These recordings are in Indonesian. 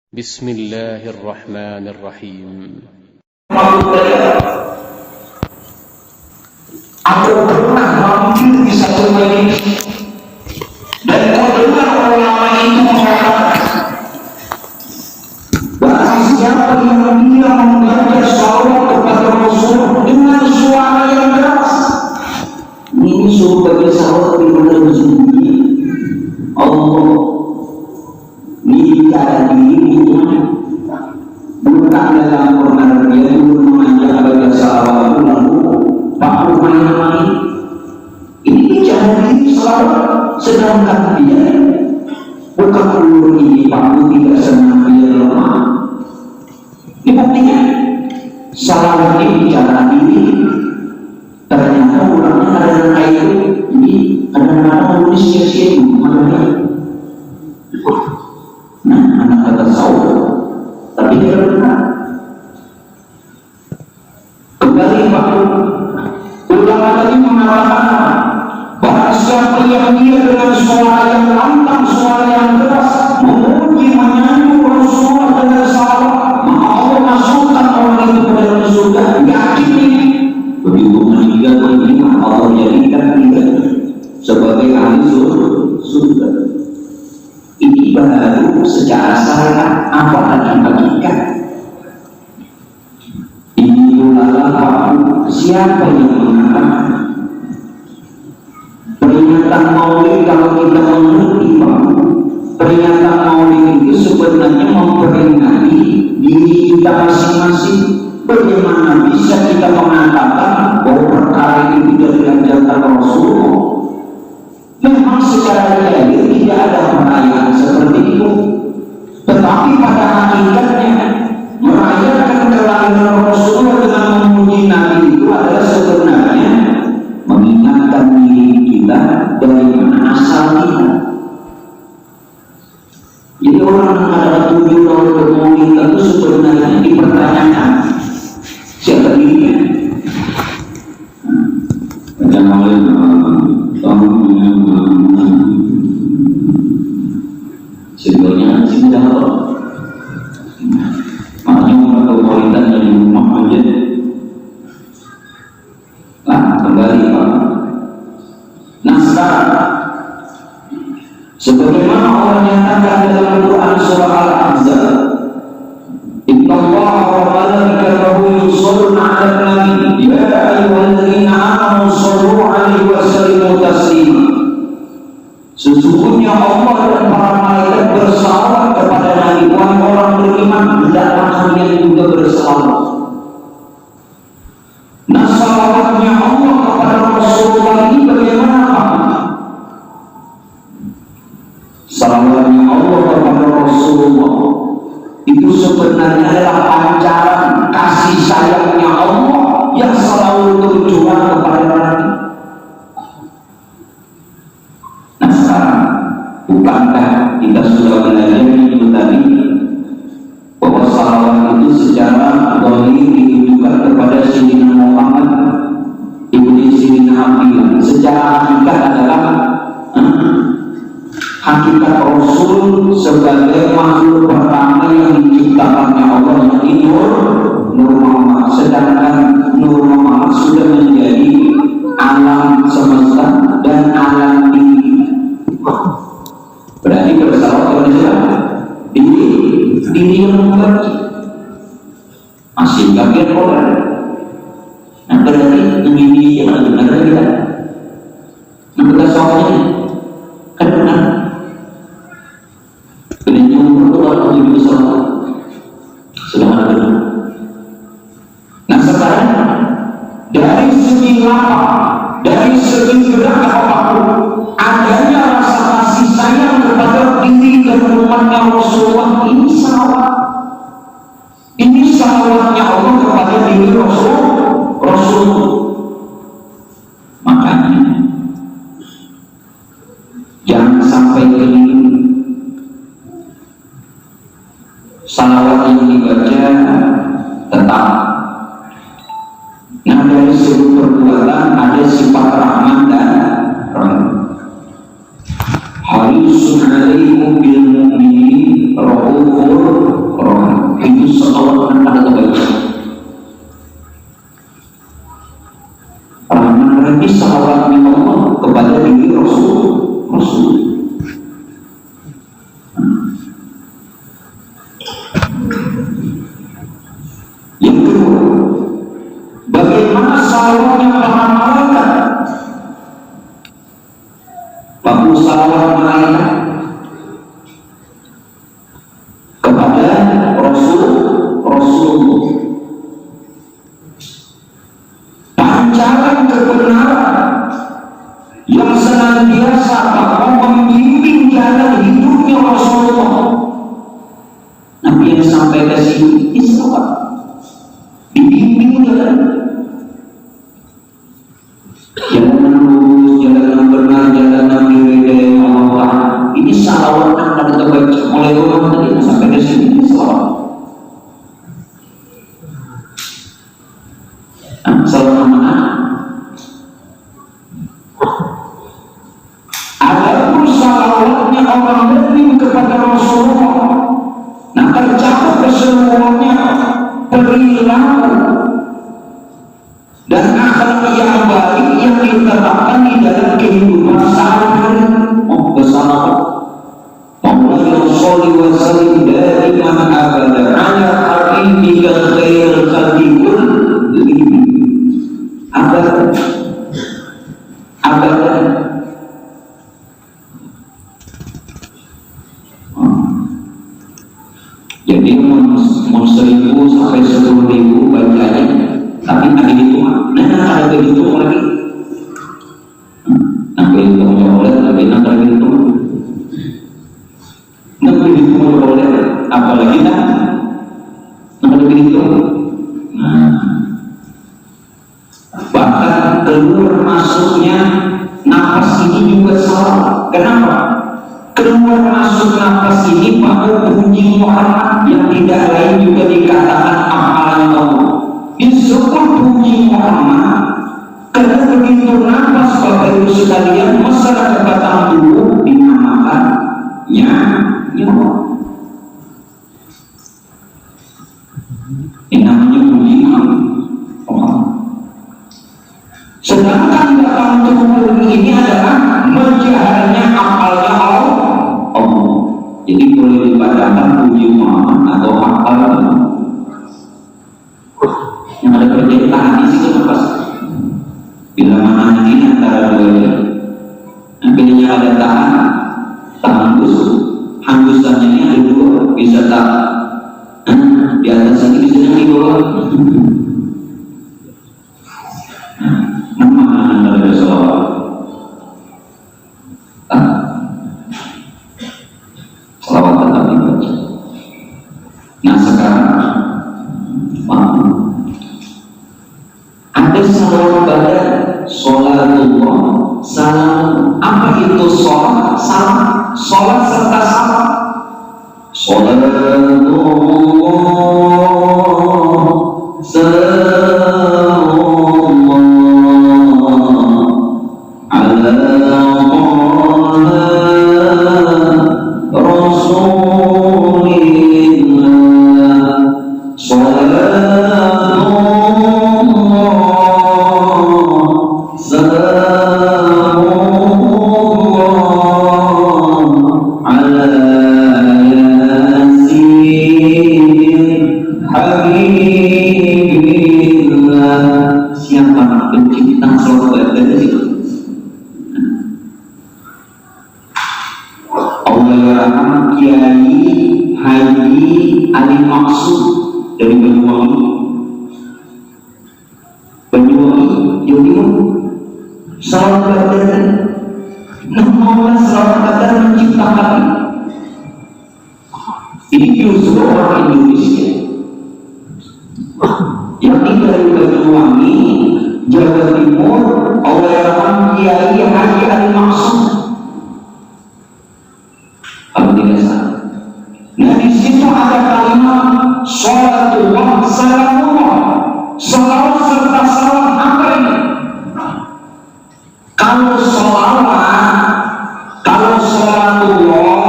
Bismillahirrahmanirrahim. Aku pernah mampir di satu majelis dan mendengar ulama itu mengatakan, barang siapa yang dia membaca salawat kepada Rasul dengan suara yang keras, ini suruh baca salawat di bulan Zulhijjah. Allah bicara diri bukan dalam Quran, dia turun mengajak baca salawat lalu Pak main-main. Ini bicara diri salawat, sedangkan dia bukan ulur ini Pak tidak senang dia lemah. Ini buktinya salawat ini bicara diri. Ternyata ulangnya ada kayak ini kadang-kadang nulis sia-sia itu makanya. Nah, anak kata sahur, tapi dia benar. Kembali Pak, ulama tadi mengatakan bahwa siapa yang dia dengan suara yang lantang, suara yang keras, memuji menyanyi Rasulullah dengan salawat, Allah masukkan orang itu ke dalam surga. Yakin ini. Begitu meninggal dunia, Allah jadikan dia sebagai ahli surga. Ini baru secara syariat, apalagi hakikat. Ini adalah siapa yang mengatakan peringatan Maulid. Kalau kita mengerti bahwa peringatan Maulid itu sebenarnya memperingati diri kita masing-masing. Bagaimana bisa kita mengatakan bahwa perkara ini tidak diajarkan Rasulullah? Memang secara realnya tidak ada perayaan seperti itu, tetapi pada hakikatnya merayakan kelahiran Rasulullah dengan memuji Nabi itu adalah sebenarnya mengingatkan diri kita dari mana asal kita. Jadi orang yang ada 7 tahun bermaulid itu sebenarnya dipertanyakan siapa dirinya. Sebenarnya sudah makanya kemuliaan yang di rumah aja. Nah, kembali Pak. Nah sekarang, sebagaimana Allah nyatakan dalam Quran surah Al-Ahzab, Inna Allah wa malaikatahu yusholluna 'alan nabi ya ayyuhalladzina amanu shollu 'alaihi wa sallimu taslima. Sesungguhnya Allah dan para malaikat bersalawat kepada Nabi. Wahai orang beriman, hendaklah kalian juga bersalawat. Nah, salawatnya Allah kepada Rasulullah ini bagaimana Pak? Salawatnya Allah kepada Rasulullah itu sebenarnya adalah pancaran kasih sayangnya Allah yang selalu tercurah kepada Nabi. Nah sekarang, bukankah kita sudah belajar itu tadi bahwa salawat itu secara dhahir ditujukan kepada Sayyidina Muhammad ibni Sayyidina Abdillah. Secara hakikat adalah hakikat Rasul sebagai makhluk pertama yang diciptakannya Allah, yaitu Nur Muhammad. Sedangkan Nur Muhammad sudah menjadi alam semesta dan alam diri. Berarti bersalawat kepada siapa? Diri yang membuat masih kaget orang. Nah berarti ini yang benar kita. Nah bersalawatnya kan benar. Kemudian berdoa untuk bersalawat sudah ada. Nah sekarang dari segi lapar, dari segi gerak apapun, adanya rasa kasih sayang kepada diri dan umatnya Rasulullah ini salawat. Ini salawatnya Allah kepada diri Rasul. Makanya jangan sampai keliru. Salawat yang dibaca tetap. Nah dari segi perbuatan ada sifat rahmat dan rahmat. Harisun alaikum bil mu'minin raufur salawatnya para malaikat. Bagus salawat malaikat kepada Rasulullah. Pancaran kebenaran yang senantiasa membimbing jalan hidupnya Rasulullah. Nabi yang sampai ke sini Isra, dibimbing jalan yang lurus, jalan yang benar, jalan yang hidayah Allah. Ini salawat yang kita baca mulai rumah tadi sampai ke sini salawat. Salawat mana? Adapun salawatnya orang mukmin kepada Rasulullah, nah tercakup keseluruhannya perilaku dan akhlak yang baik yang ditetapkan di dalam kehidupan sehari-hari. Bersama Maulana Shalli wa sallim daiman abada ala habibika khairul khalqi kullihim abada. Jadi mau 1.000 sampai 10.000 bacanya, tapi ada hitungan. Nah ada hitungan lagi. Sampai hitungan oleh, tapi nanti ada hitungan. Nanti hitungan oleh, apalagi tak? Nanti hitungan. Nah, bahkan keluar masuknya nafas ini juga salah. Kenapa? Keluar masuk nafas ini pada bunyi Muhammad yang tidak lain juga dikatakan amalan Allah. Disebut bunyi Muhammad karena begitu nafas Bapak Ibu sekalian masyarakat Batang dulu dinamakan nyawa. Ini namanya bunyi Muhammad. Sedangkan Batang dulu ini adalah menjaharnya amalnya Allah. Jadi boleh dibacakan puji Muhammad atau hafal yang ada perbedaan di situ nafas. Bila mana ini antara dua, akhirnya ada tahan hembusannya ini ada dua, bisa tak di atas ini bisa di bawah. Mana antara salawat? Salawat tetap dibaca. Nah sekarang ada salawat pada sholatullah, salam. Apa itu sholat? Salam. Sholat serta salam. Sholatullah, salamullah ala siapa pencipta sholat dari itu? Allah Kiai Haji Ali Maksud dari Banyuwangi, Jawa Timur. Salam badan, nama salam badan menciptakan. Ini justru orang Indonesia yang dari Banyuwangi, Jawa Timur, Allah Kiai Haji Ali Maksud. Kalau tidak salah. Nah di situ ada kalimat sholatullah, salamullah. Salawat serta salam apa ini? Kalau sholatullah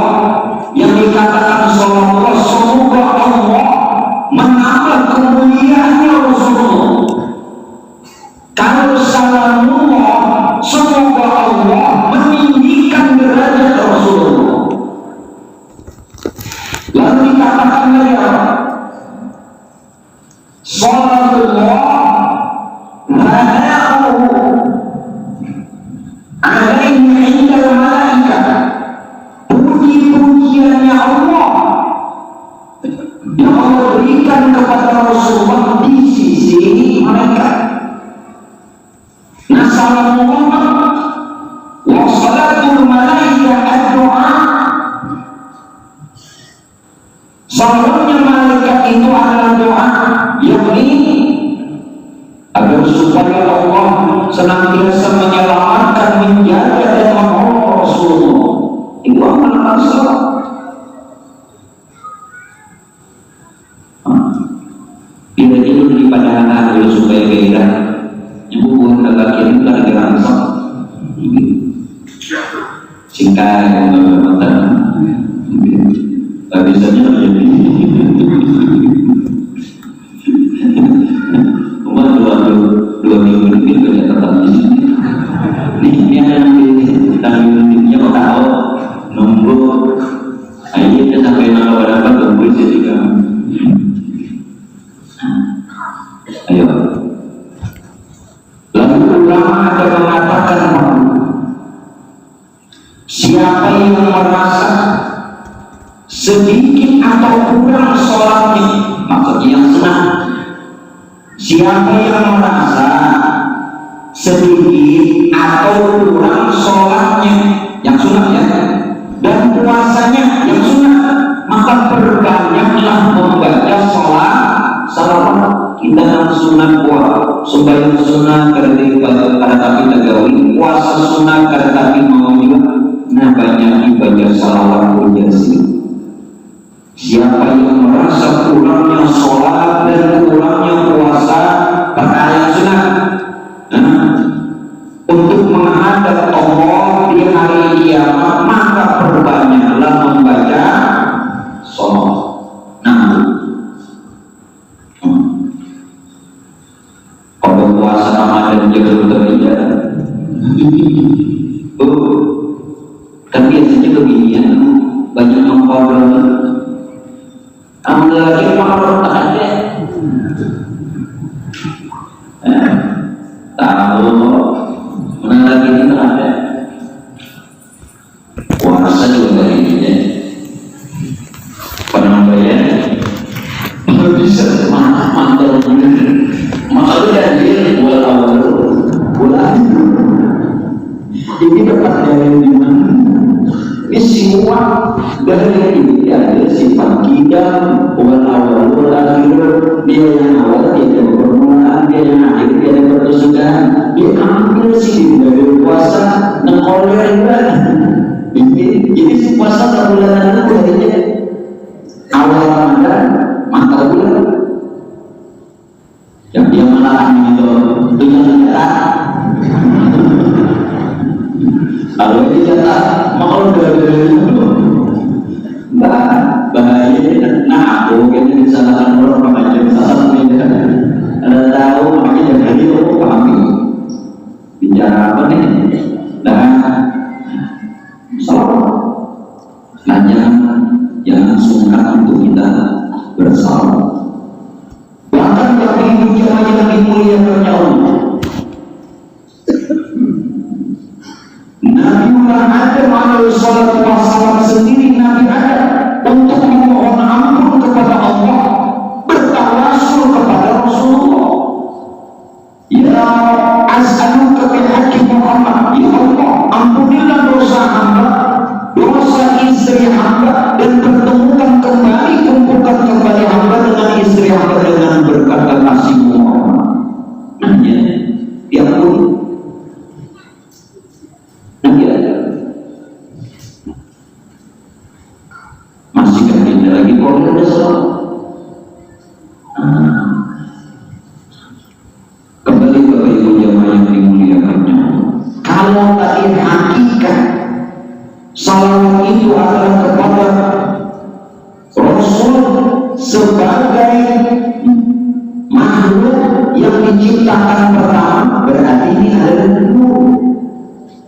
yang dikatakan sholatullah, semoga Allah menambah kemuliaannya Rasulullah. Kalau salamullah, semoga Allah meninggikan derajat Rasulullah. Lalu dikatakan lagi apa? Sholatullah, diberikan kepada Rasulullah di sisi mereka. Nah, salam Muhammad wa salatul malaikah ad-du'a. Salamnya malaikat itu adalah doa, yakni agar supaya Allah senantiasa menyelamatkan, menjaga dan mengawal Rasulullah. Itu amal salat. Tidak tidur di pada anak supaya gairah. Nyembuhkan kagak kirim karena gerangsang. Singkai mata. Tak bisanya menjadi. Cuma dua minggu ini banyak tetap di sini. Ini ada yang minggunya kok tahu nunggu. Akhirnya sampai berapa tunggu jadi kan. Ayo. Lalu ulama ada mengatakan siapa yang merasa sedikit atau kurang sholatnya, maksudnya yang senang. Siapa yang merasa sedikit atau kurang sholatnya, yang sunat ya, dan puasanya yang sunat, maka perbanyaklah membaca sholat salawat. Kita yang sunat puasa, sembahyang sunat karena tapi tagawi, puasa sunat karena tapi mau juga, nah banyak dibaca salawat Yasin. Siapa yang merasa kurangnya sholat dan kurangnya puasa pada sunat, untuk menghadap Allah di hari kiamat, maka perbanyaklah membaca sholat. Kalau puasa Ramadan juga berbeda. Tapi biasanya beginian, banyak mengkorban. Lagi makhluk tak ada. Tahu mana lagi ini tak ada. Puasa juga ini ya. Penampilan nggak bisa mantel makanya jadi bulan ini dapat dari mana? Ini semua dari ini ada sifat kita, bukan awal akhir. Dia yang awal, dia yang permulaan, dia yang akhir, dia yang pertusukan. Dia ambil sih dari puasa nengkoler ibadah. Ini puasa bulan itu harinya awal Ramadan, mantap bulan. Yang dia melarang itu yang nyata. Kalau ini nyata, mau dari bahaya. Nah, aku ini disalahkan orang makanya disalahkan media. Ada tahu makanya jadi aku pahami. Bicara apa nih? Dan salah. Jangan sungkan untuk kita bersalah. Bahkan bagi jemaah yang dimuliakan Allah, Nabi Muhammad SAW sendiri, Nabi Adam, untuk memohon ampun kepada Allah, bertawasul kepada Rasulullah. Ya as'aluka bil haqqi Muhammad, ya Allah, ampunilah dosa hamba, dosa istri hamba, dan pertemukan kembali, kumpulkan kembali hamba dengan istri hamba dengan berkat kasih Muhammad. Nanya, ya ampun. Masih kan ini lagi kalau ada salah. Kembali kepada ibu jamaah yang dimuliakannya. Kalau tadi hakikat salawat itu adalah kepada Rasul sebagai makhluk yang diciptakan pertama, berarti ini adalah nur.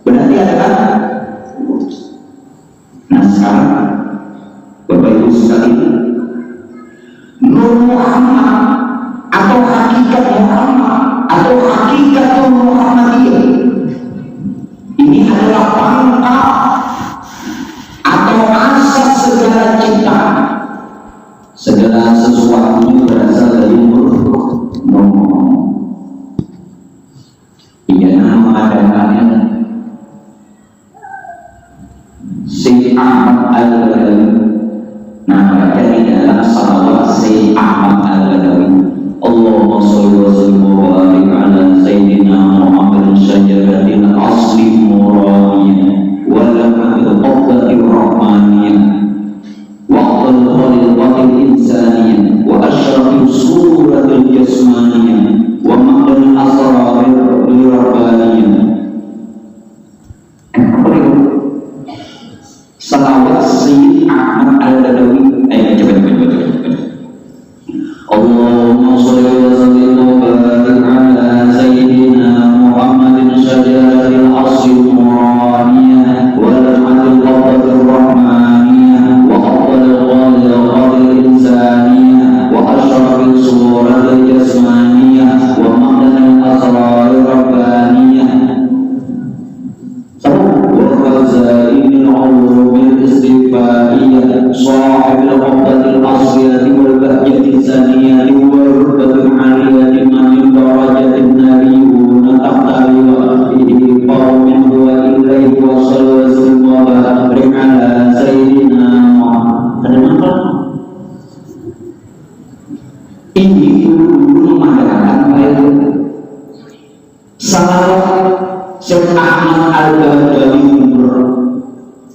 Berarti adalah nur. Nah sekarang Bapak Ibu sekalian, Nur Muhammad atau hakikat Muhammad atau hakikat Muhammadiyah ini adalah pangkal atau asas segala ciptaan. segala sesuatu berasal dari mulut. Iya, nama adalah Syekh Ahmad Al-Badawi. Nah, dari dalam salawat Syekh Ahmad Al-Badawi, Allahumma sholli wa sallim wa barik ala sayyidina Muhammad syajaratil asli muraniyah wa lamatil qabdatir rahmaniyah wa aqdal khaliqatil insaniyah wa asyrafil suratil jasmaniyah wa maqdal asrarir rabbaniyah. Salawat Syekh Ahmad Al-Badawi. Coba. Allahumma sholli wa sallim wa barik ala sayyidina Muhammadin syajaratil asli muraniyah wa lamatil qabdatir rahmaniyah wa aqdal khaliqatil insaniyah wa asyrafil suratil jasmaniyah wa maqdal asrarir rabbaniyah وخزائن العلوم الاستفائية صاحب القبة الأصلية والبهجة الثانية والرتبة العالية من درجة النبيون تحت لوائه قوم هو إليه وصلى وسلم وبارك على سيدنا محمد. Ini dulu mengadakan baik salawat Syekh Ahmad Al-Badawi.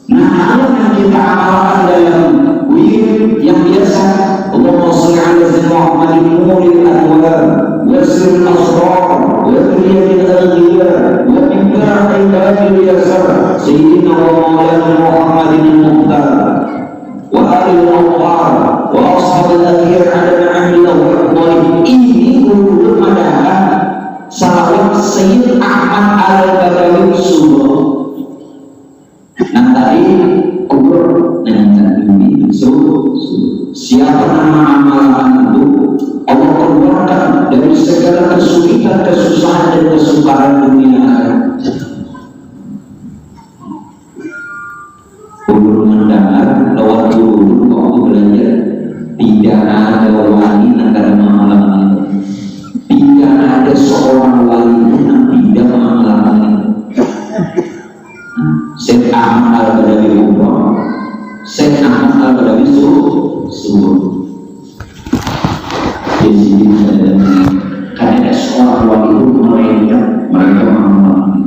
Nah, kalau yang kita amalkan dalam wirid yang biasa, Allahumma sholli ala sayyidina Muhammadin nuril anwar wa sirril asrar wa qiyamil aghyar wa imda'il babil yasar sayyidina wa maulana Muhammadin al-muhtar wa alil awqar wa ashabil aghyar ala ma'amil wa ini dulu adalah salawat Syekh Ahmad Al-Badawi Subuh. Nah tadi kubur dan ini siapa nama amalan itu Allah keluarkan dari segala kesulitan, kesusahan dan kesukaran dunia. Kubur mendengar lewat dulu waktu belajar tidak ada wali antara amalan itu. Tidak ada seorang wali yang tidak mengalami Syekh Ahmad Al-Badawi Umrah, Syekh Ahmad Al-Badawi Subuh. Jadi karena seorang wali itu mereka mengalami.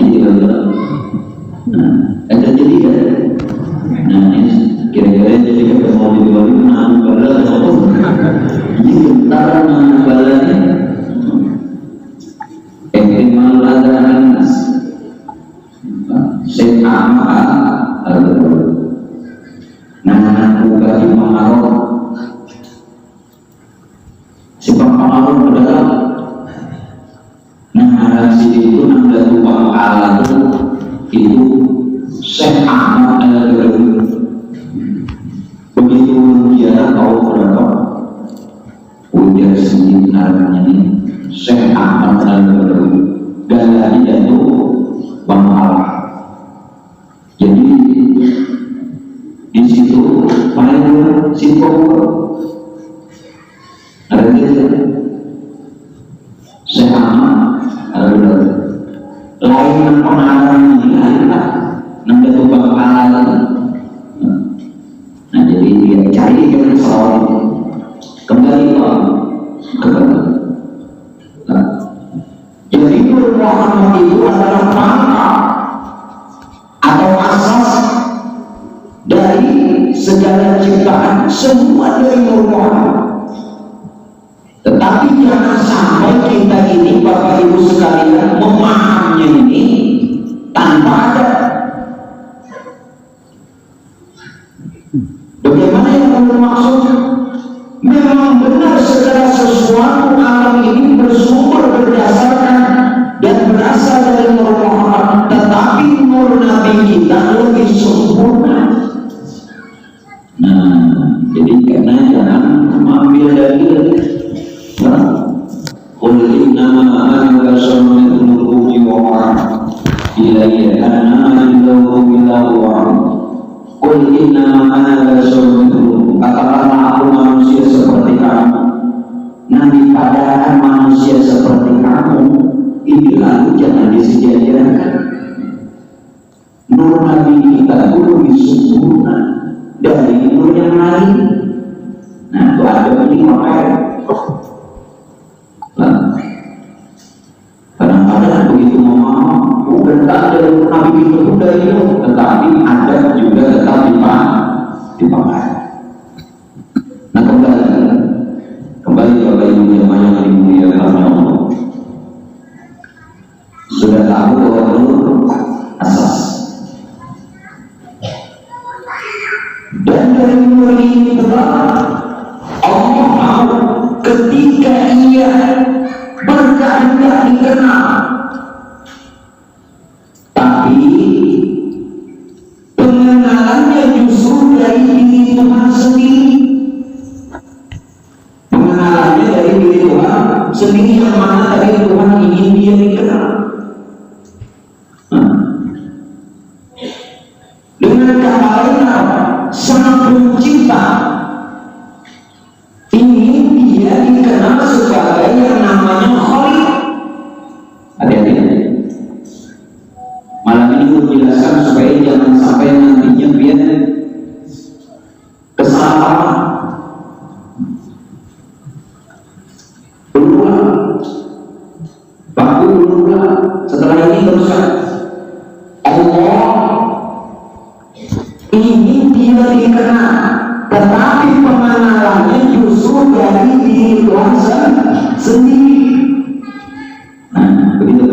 Ini ada jadi kan? Kira-kira jadi mau diwali menang bala atau ini tentara menang balanya maladhan Syekh Ahmad Al-Badawi. Nah, bukan pengaruh sifat pengaruh adalah nah sini itu nanda tukang alat itu Syekh Ahmad Al-Badawi. Begitu dia tahu berapa ujar sendiri namanya ini Syekh Ahmad Al-Badawi dan lagi jatuh bangkal. Jadi di situ paling simpel ada dia Syekh Ahmad Al-Badawi. Lain pengalaman ini adalah nanda tukang alat. Nah jadi dia cari ke pesawat kembali ke jadi Nur Muhammad itu adalah pangkal atau asas dari segala ciptaan, semua dari Nur Muhammad. Tetapi jangan sampai kita ini Bapak Ibu sekalian memahaminya ini tanpa ada. Bagaimana yang bermaksud? Memang benar segala sesuatu alam ini bersumber berdasarkan dan berasal dari Nur Muhammad, tetapi Nur Nabi kita lebih sempurna. Nah, jadi karena jangan mengambil dari qul innama ana basharun mithlukum yuha ilayya ana illahu billahu innama ana rasulun, katakanlah aku manusia seperti kamu. Nabi padahal manusia seperti kamu, ini lalu jangan disejajarkan. Nur Nabi kita dulu disempurna dari nur yang lain. Nah, itu ada ini makanya. Kadang-kadang begitu ngomong, bukan tak ada Nabi itu udah itu, tetapi ada juga tetap dipakai. Nah, kembali kepada ilmu yang dimuliakan Allah. Sudah tahu bahwa nur asas. Dan dari nur ini pula Allah mau ketika ia berkehendak dikenal, tapi pengenalannya justru dari diri Tuhan sendiri. Pengenalannya dari diri Tuhan sendiri, yang mana dari Tuhan ingin dia dikenal. Dengan kata lain, Sang Pencipta ingin dia dikenal sebagai yang namanya Khaliq. Hati-hati. Malam ini menjelaskan supaya jangan sampai nantinya biar kesalahan. Berulang, baku berulang. Setelah ini teruskan. Allah ingin dia dikenal, tetapi pengenalannya justru dari diri Tuhan sendiri. Nah, begitu.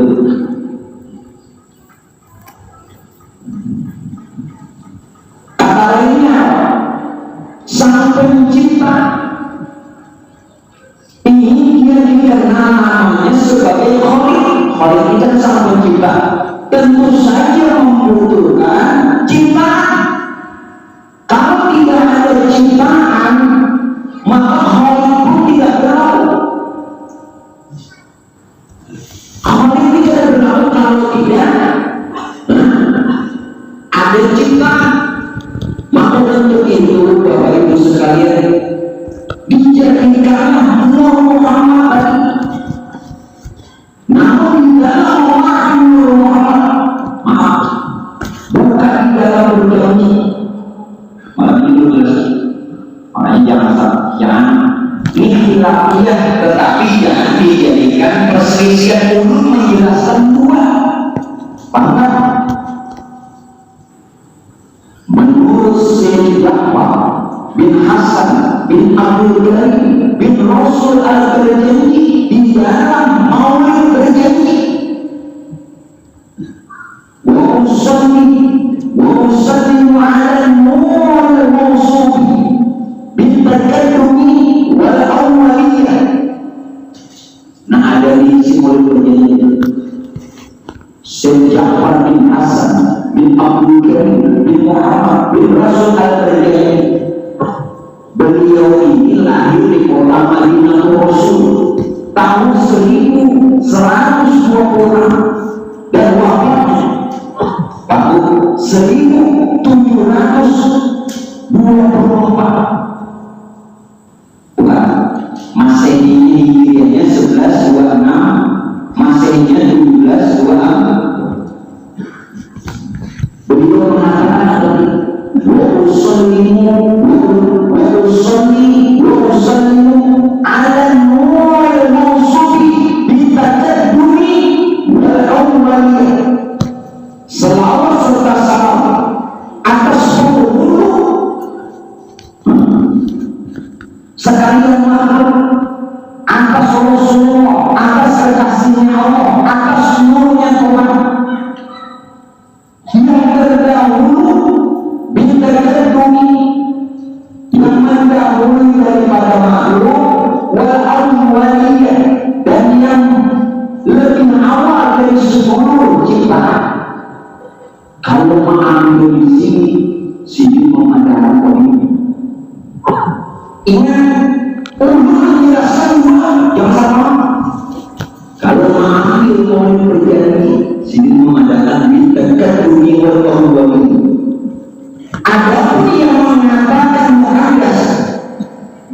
Kata lainnya, Sang Pencipta ingin dia dikenal namanya sebagai Khaliq. Khaliq itu kan Sang Pencipta. Tentu saja membutuhkan ciptaan. Kalau tidak ada ciptaan, maka Khaliq pun tidak berlaku. Khaliq tidak berlaku kalau tidak ada ciptaan. Maka untuk itu, Bapak Ibu sekalian, dijadikanlah Nur Muhammad. Namun di dalam Nur Muhammad, maaf, bukan di dalam berjanji. Malah itu jelas. Makanya jangan ini hilafiyah, tetapi jangan dijadikan perselisihan untuk menjelaskan dua. Bahkan menurut Syekh Ja'far bin Hasan bin Abdul Ghani bin Rasul al-Berjanji, di dalam Maulid berjanji, wa usallimu ala nur al-mawsufi bil takaddumi wal awwaliyah. Nah, ada di simbol berjanji Syekh Ja'far bin Hasan bin Abdul Ghani bin Muhammad bin Rasul al-Berjanji. Beliau ini lahir di kota Madinah Rasul tahun 1126 dan wafatnya tahun 1724. Bukan, Masehinya Hijriahnya 1126, Masehinya 1726. Beliau mengatakan wa usallimu ala nur al-mawsufi bi takaddumi wal awwaliyah. Selawat serta salam atas penghulu sekalian makhluk, atas Rasulullah, atas kekasihnya Allah, atas nurnya Tuhan yang terdahulu bintang-bintang yang mendahului daripada makhluk, wal awwaliyah, dan yang lebih awal dari seluruh ciptaan. Kalau mengambil di sini memandang ini. Ingat, ulul Adapun yang mengatakan muhadas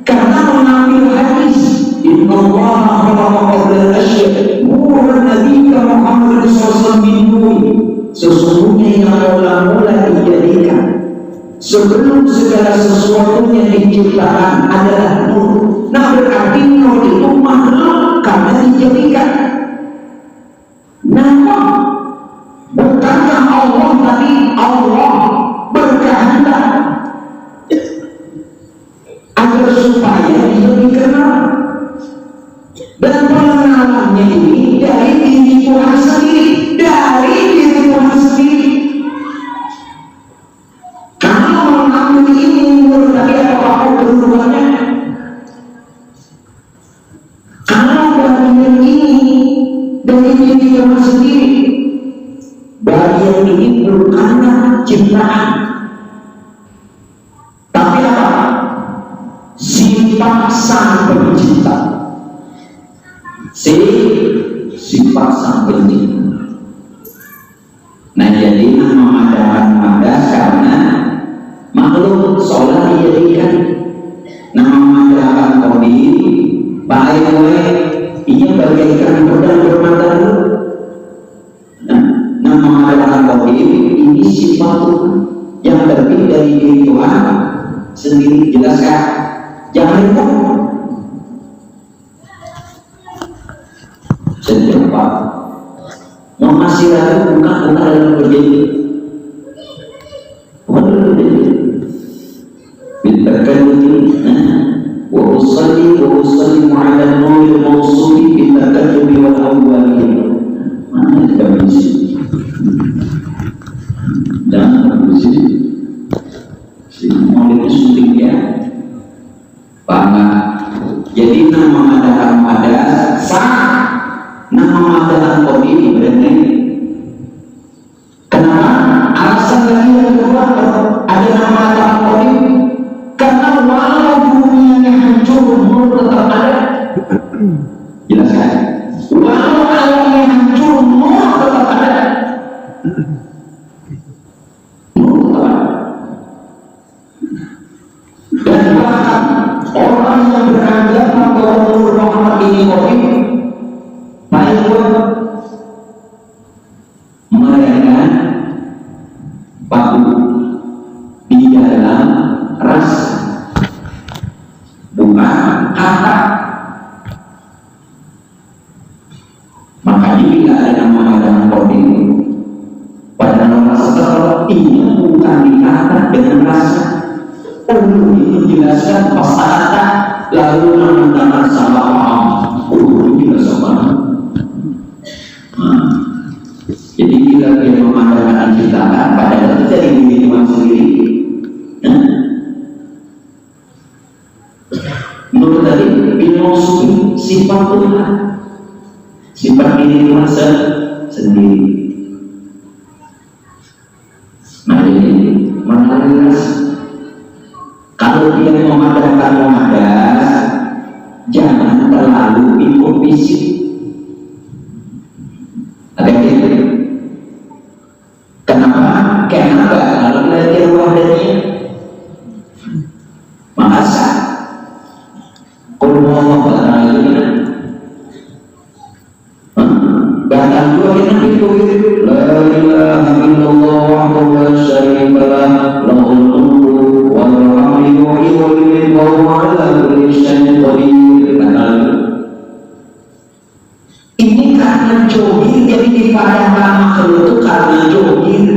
karena mengambil hadis innallaha khalaqa qabla asya nuran nabiyya Muhammad sallallahu alaihi wasallam, sesungguhnya yang mula-mula dijadikan sebelum segala sesuatu yang diciptakan adalah nur. Nah, berarti nur itu makhluk karena dijadikan. Nama bukannya Allah, tapi Allah berkehendak agar supaya dia dikenal, dan pengenalannya ini dari diri Tuhan sendiri, dari diri Tuhan sendiri. Kalau mengambil ini menurut tadi apa kedudukannya? Kalau bagian ini dari diri Tuhan sendiri, bagian ini bukanlah ciptaan, tapi apa? Sifat sang pencipta. Sifat sang pencipta. Nah, jadi nama madas karena makhluk seolah dijadikan. Nama madahan qadim baik ia bagaikan pedang bermata dua. Nama madahan qadim ini sifat Tuhan yang terbit dari diri Tuhan sendiri. Jelaskan, jangan lupa secepat mau masih ragu bukan dalam berjanji wa usalli ala nuril mawsuli bitakallumi wal awwalin. Mana kita berisi dan berisi si mau syuting ya Pak. Jadi nama madahan madas sah, nama madahan qadim berarti. Kenapa? Alasan lagi yang kedua ada nama madahan qadim karena walau dunianya hancur nur tetap ada. Jelaskan. Walau alamnya hancur nur tetap ada. Nur tetap ada. Dan bahkan orang yang beranggapan bahwa Nur Muhammad ini qadim, baik mereka baku di dalam rasa, bukan kata. Makanya bila ada nama madahan qadim pada nama rasa, ini bukan dikata dengan rasa. Ini menjelaskan pasal lalu nama salah paham. Ini jelaskan. Jadi bila dia memandangkan ciptaan padahal itu dari diri Tuhan sendiri. Menurut tadi ilmu sifat Tuhan, sifat diri Tuhan sendiri. Nah, ini menarik. Kalau dia memandangkan muhadas, jangan terlalu ikut fisik. Ada yang gitu. Kenapa? Karena kalau belajar wahdanya masa Allah Ta'ala bahkan dua kita itu la ilaha illallah wahdahu la syarika lah lahul mulku wa lahul hamdu wa huwa ala kulli syai'in qadir. Ini karena johir, jadi dipadahkan makhluk itu karena johir.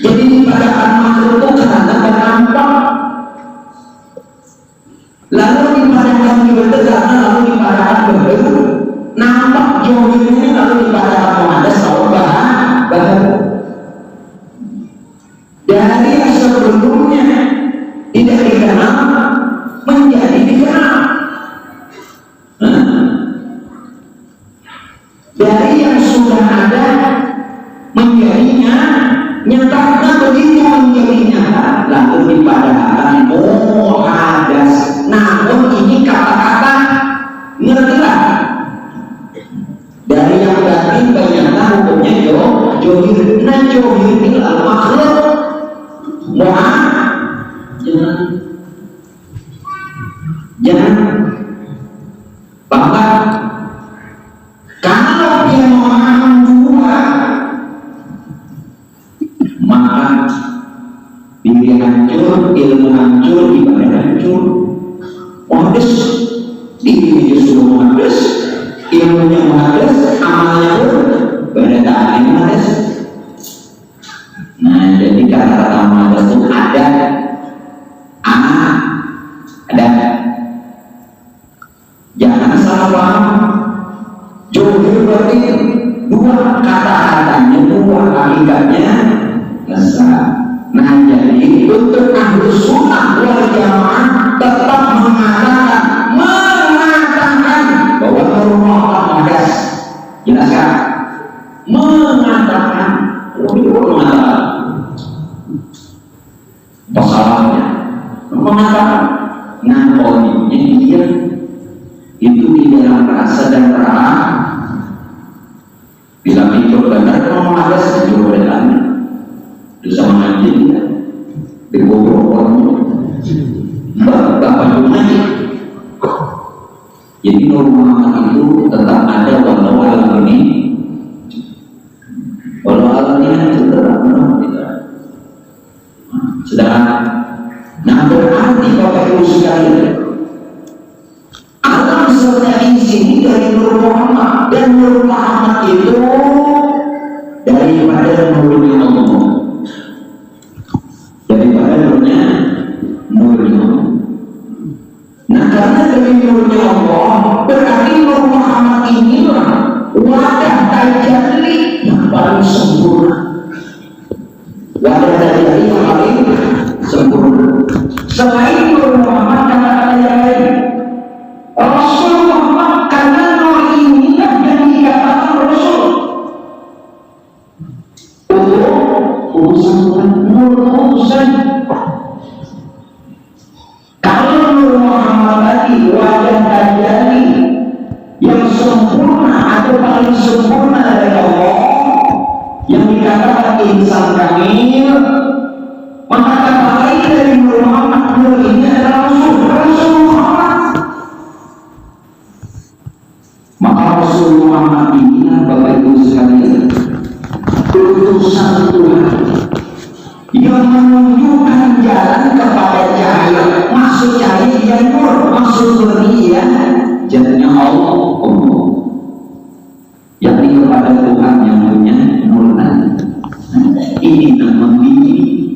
Jadi dipadahkan makhluk itu karena nampak. Lalu dipadahkan juga karena lalu dipadahkan berbeda. Nampak johirnya lalu dipadahkan muhadas atau bahan. Dari yang sebelumnya tidak dikenal menjadi dikenal. Dari yang sudah ada menjadinya nyata, begitu menjadinya lalu dipadahkan muhadas. Namun ini kata-kata ngertilah dari yang berarti ternyata hukumnya johir. Nah, johir ini adalah makhluk maka diri hancur, ilmu hancur, ibadah hancur. Modus diri justru modus, ilmunya modus, amalnya pun berdaan modus. Nah, jadi kata-kata modus itu ada jangan salah paham. Johir berarti dua kata-katanya, dua hakikatnya besar. Nah, jadi untuk ahlu sunnah wal jamaah tetap mengatakan bahwa rumah hadas. Jelas kan? Mengatakan masalahnya mengatakan nampolnya dia itu di dalam rasa dan rasa bila itu benar kalau ada sejauh dalamnya bisa mengaji ya dikubur orang bapak mengaji. Jadi Nur Muhammad itu tetap ada walau alam ini sedang. Nah, berarti Bapak Ibu sekalian, alam serta izin dari Nur Muhammad, dan Nur Muhammad itu daripada nurnya Allah, daripada nurnya Allah. Nah, karena dari nurnya Allah, berarti Nur Muhammad inilah wadah tajalli yang paling sempurna, wadah tajalli yang paling sempurna. Selain Nur Muhammad, kata-kata yang lain, Rasul Muhammad, karena nur inilah yang dikatakan Rasul. Urusan. Kalau Nur Muhammad tadi wadah tajalli yang sempurna atau paling sempurna dari Allah, yang dikatakan insan kamil, maka kata lain dari Nur Muhammad, nur ini adalah Rasul Muhammad. Maka Rasul Muhammad ini, Bapak Ibu sekalian, utusan Tuhan yang menunjukkan jalan kepada cahaya. Maksud cahaya dia nur, maksud nur dia jalannya Allah, yakni kepada Tuhan yang punya murni. Ini nama bimbing.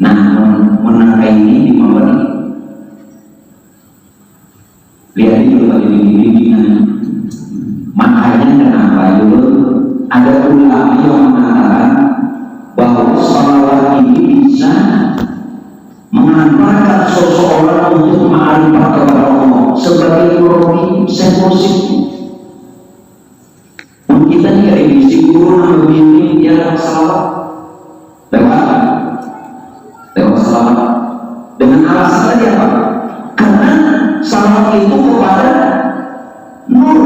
Nah, menara ini dimana? Lihat itu bagi bimbingan. Makanya kenapa dulu ada ulama yang mengatakan bahwa salawat ini bisa mengantarkan seseorang untuk ma'rifat kepada Allah sebagai rohi sensitif. Kita tidak edisi guru memilih dia salawat lewat salawat dengan alasan tadi apa? Karena salawat itu kepada nur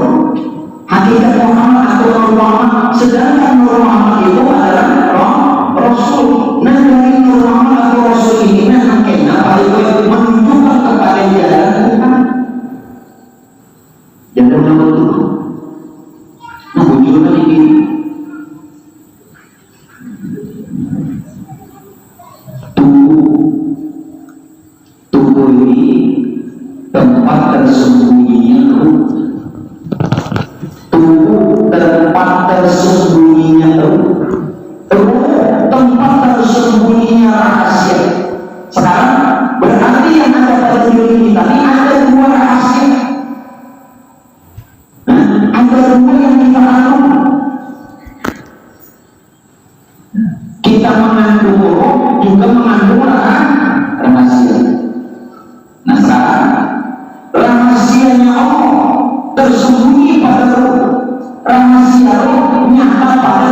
hakikat Muhammad atau Nur Muhammad, sedangkan Nur Muhammad itu adalah Rasul. Nah, dari Nur Muhammad atau Rasul ini akhirnya paling menunjukkan kepada jalan Tuhan. Jalan Tuhan. Nah, wujudnya ini tubuh ini tempat tersembunyinya ruh. Tubuh tempat tersembunyinya ruh. Tempat tersembunyinya rahasia. Sekarang berarti yang ada pada diri kita ini ada dua rahasia. Ada dua yang kita tahu. Kita mengandung roh, juga mengandung rahasia. Nah, sekarang rahasianya Allah tersembunyi pada roh, rahasia roh nyata pada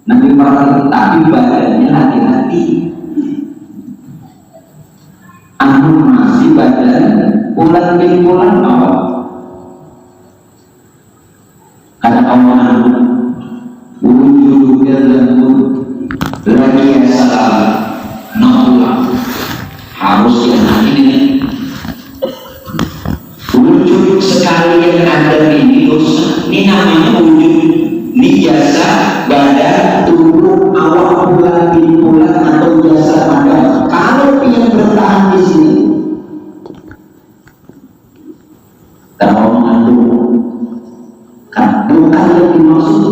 nanti para tapi badannya hati-hati. Anu masih badan bulan awal. Kata Allah, wujudnya lagi yang salah, nolak harus yang ini Ini namanya wujud jasa badan, tubuh, awak, bulan atau jasa badan. Kalau yang bertahan di sini, kalau mengandung, kan bukan yang dimaksud.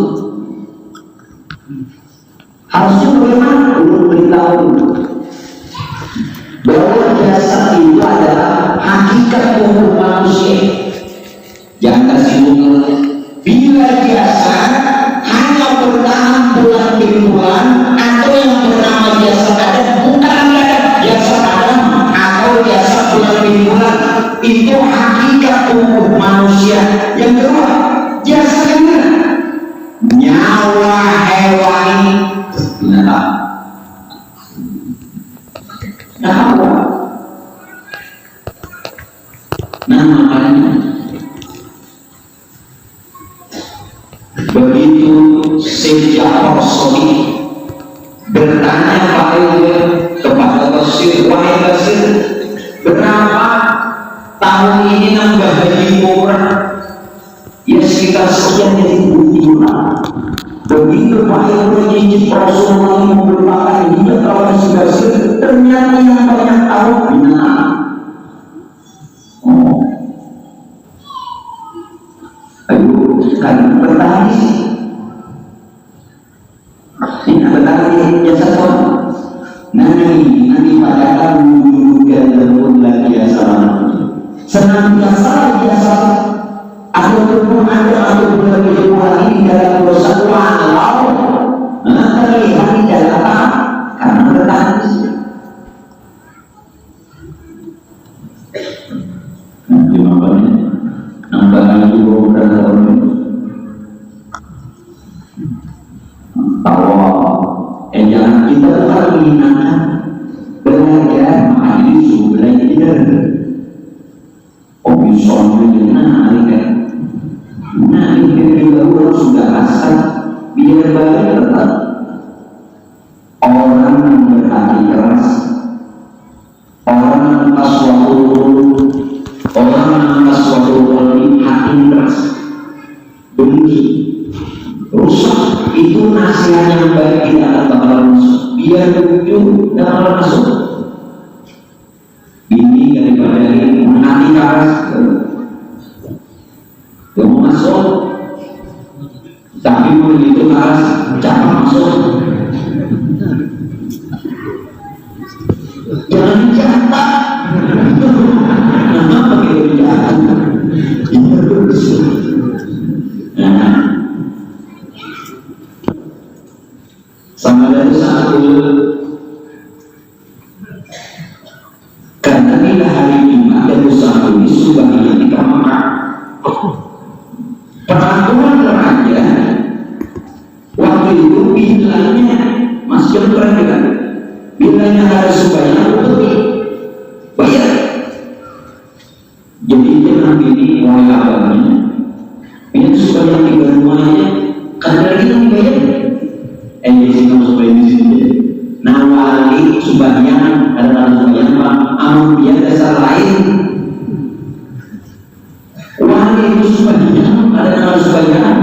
Harusnya bagaimana? Belum beritahu bahwa jasa itu adalah hakikat tubuh manusia. Jangan tersinggung. Bila jasa hanya bertahan bulan bulan atau yang bernama jasa badan, bukan jasa badan atau jasa bulan itu hakikat tubuh manusia. Yang kedua, jasanya nyawa hewani binatang. Nah, makanya begitu sejak Rasul bertanya kepada Basir, wahai Basir, berapa tahun ini nambah haji umrah? Ya sekitar sekian ribu. Begitu wahai berjanji Rasulullah merupakan dia kalau Basir, ternyata yang banyak tahu binatang. Kan bertahan di sini. Ini bertahan di jasa Tuhan. Nanti pada menunjukkan dalam lagi jasa. Senantiasa jasa. Aku pun ada atau berlebih ini dalam dosa walau terlihat di dalam karena bertahan di sini. Nanti makanya nambah lagi beberapa tahun. Bahwa jangan kita bukan mengingatkan belajar mahasiswa belajar misalnya nah ini baru sudah asal biar balik tetap orang yang berhati keras, orang yang pas suatu hati keras benci rusak, itu nasihat yang baik tidak akan bakalan masuk. Biar ujung dan akan masuk. Ini daripada ini menanti keras, gak mau masuk. Tapi begitu keras, jangan masuk. Jangan jatah. Kenapa begitu jatah? Ini harus. Sama dari satu karena bila hari Jumat dan satu ini sebagian kita makan peraturan raja waktu itu bilangnya masih perhatikan bilangnya harus supaya lebih bayar. Jadi jangan ini mulai abangnya ini supaya tiga rumahnya karena kita dibayar. Di sini supaya di sini. Nah wali subahyang adalah subahyang pak. Amun dia dasar lain. Wali itu subahyang adalah subahyang.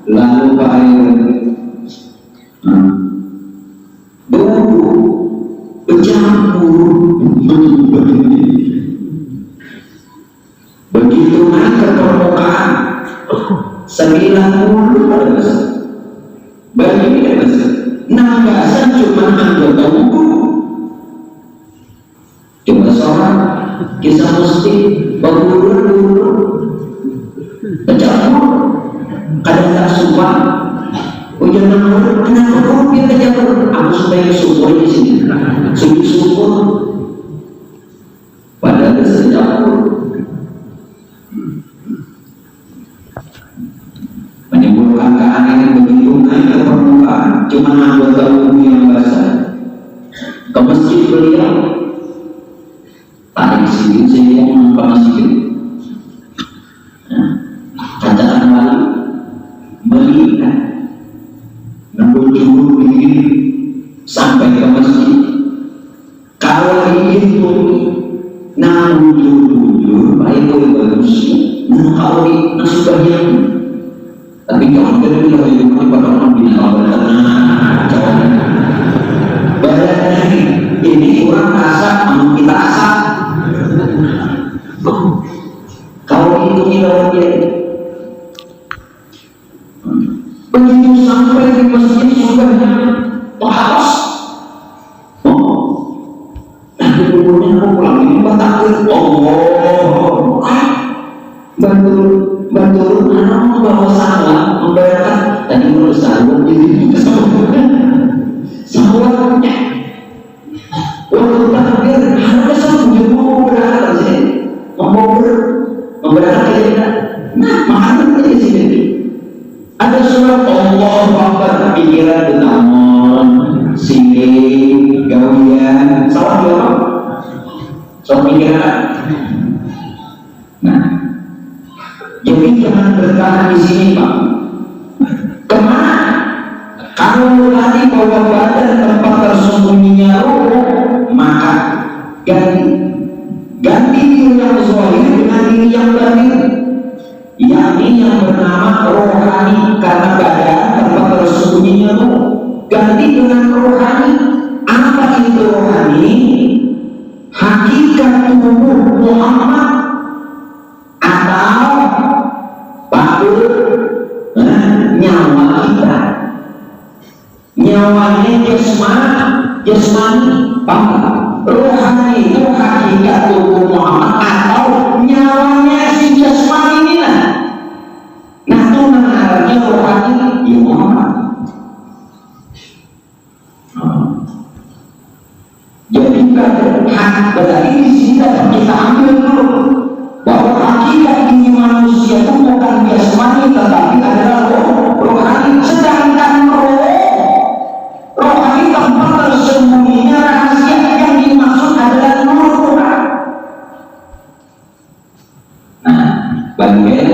Lalu pak bercampur begitu naik ke permukaan 90 pada besar. Bagi tidak besar. Nambasan cuma anggota wudhu. Coba seorang kisah mesti berwudhu bercampur. Kadang tak sumpah. Ujian menurut kenapa kau biar bercampur? Aku supaya sumpah di sini. Sumpah. Padahal bercampur. Menimbulkan keanehan begitu naik ke permukaan, cuma anggota umum yang basah. Ke masjid beliau, tarik sini saya yang ke masjid. Bacaan wali melihat menunjuk diri sampai ke masjid. Kalau ingin turun, nah jujur baik bagus. Nah kalau di nasi bagian Tapi jangan jadi lebih pada membina badan ini kurang asap, kita asap. Kalau itu tidak dia begitu sampai di masjid sudah harus tapi kemudian aku pulang ini takut bantu anak membawa salah membayarkan tadi menurut salah ini salahnya waktu takbir harus sampai mau berada di sini memberangkat kita. Nah, makanya di sini ada surat Allah Akbar pikiran benamun, sini gawian, salah dia, soal pikiran. Nah, jadi jangan bertahan di sini, Pak. Kemana? Kalau tadi bawa badan tempat tersembunyinya roh, maka ganti diri yang zahir dengan diri yang batin, yakni yang bernama rohani, karena badan tempat tersembunyinya roh. Ganti dengan rohani. Apa itu rohani? Hakikat tubuh Muhammad atau nyawa kita, nyawanya jasmani, paham? Rohani itu hakikat tubuh Muhammad atau nyawanya si jasmani ini lah. Nah itu menariknya rohani ya Muhammad. Jadi berarti di sini kita ambil dulu bahwa hakikat diri manusia itu bukan jasmani tetapi adalah rohani. Sedangkan rohani tempat tersembunyinya rahasia yang dimaksud adalah nur Quran. Nah, bagian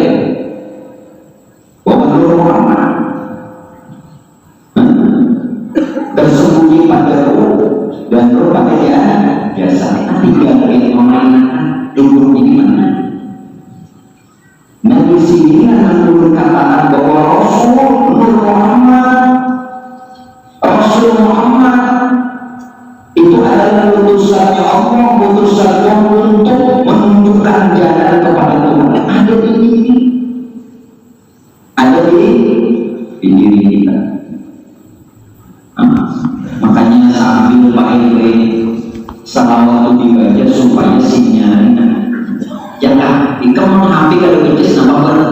bahwa nur Muhammad tersembunyi pada ruh dan ruh pada jasa. Tiga dari memainkan duduk ini mana? Nah di sini akan dulu katakan bahwa Rasul Muhammad itu adalah utusannya Allah, utusannya untuk menunjukkan jalan kepada Tuhan. Ada di diri, ada di diri kita. Makanya sambil pakai salawat dibaca supaya sinyalnya jangan ikaw happy kalau bicis na pagkala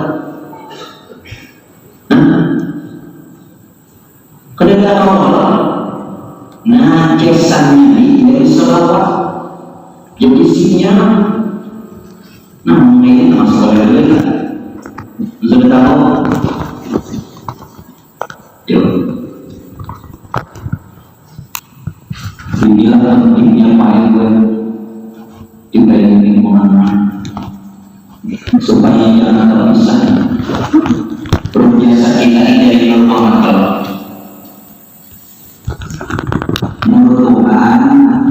kadang-kadang kalau nah kesannya dari salawat jadi sinyal nah mungkin masuk oleh sudah tahu inilah pentingnya paling kita ingin lingkungan supaya jangan terpisah. Biasa kita ini dari normal. Menurut Tuhan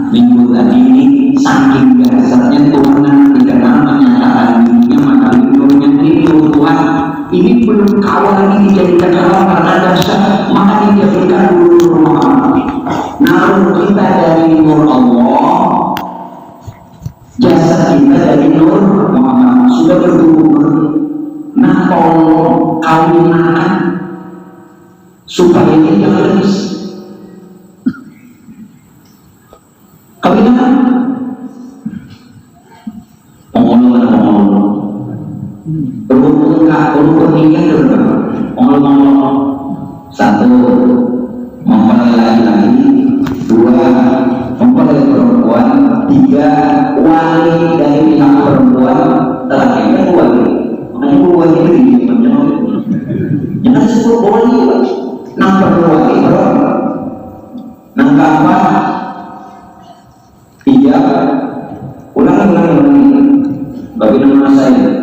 minggu tadi ini saking dasarnya Tuhan dikenal menyatakan dirinya maka minggunya ini Tuhan ini belum kawal lagi dijadikan Allah karena dasar maka dijadikan dulu Muhammad. Namun kita dari nur Allah, jasa kita dari nur Muhammad sudah bergumul. Nah kalau kawinkan supaya kita habis kawinkan rukun nikah berapa? Satu mempelai laki-laki, dua mempelai perempuan, tiga wali dari pihak perempuan, terakhirnya wali. Makanya wali itu jangan sebut wali, nampak wali berapa? Nampak apa? Tiga. Ulangi. Bagi nama saya.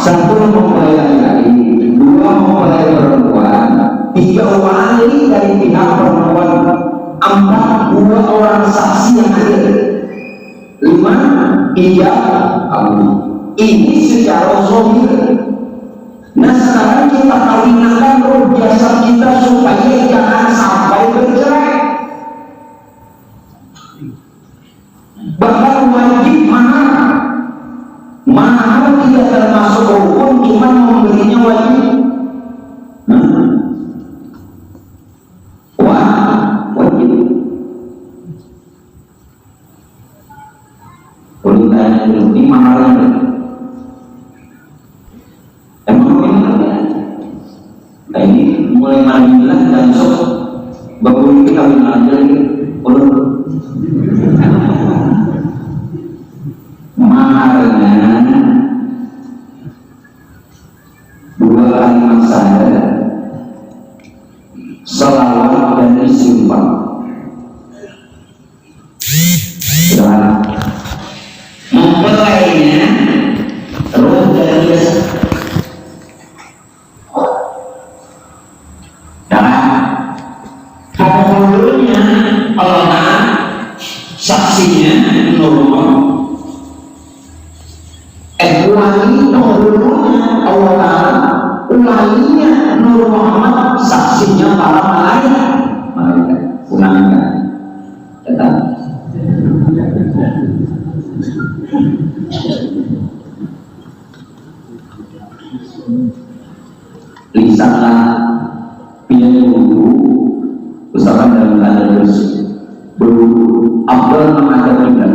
Satu mempelai laki-laki, dua mempelai perempuan, tiga wali dari pihak perempuan, empat dua orang saksi yang hadir, lima iya kamu. Ini secara zahir Nah sekarang kita kawinkan roh jasad kita supaya jangan sampai bercerai. Bahkan wajib mahar tidak termasuk rukun, cuma memberinya wajib. Wajib. Kalau tanya dulu, ini maharnya emang ini nah ini mulai manilah dan sok baru kita kawin aja ini maharnya 2 kalimat syahadat, salawat dan istighfar. Mempelainya roh dan jasad. Penghulunya Allah, saksinya Nurullah. Wali penghulunya Allah, walinya Nur Muhammad, saksinya para malaikat. Ulangkan, tetap. Lisanlah pilih wudhu, usahakan dalam keadaan bersih. Abdul menghadap kiblat.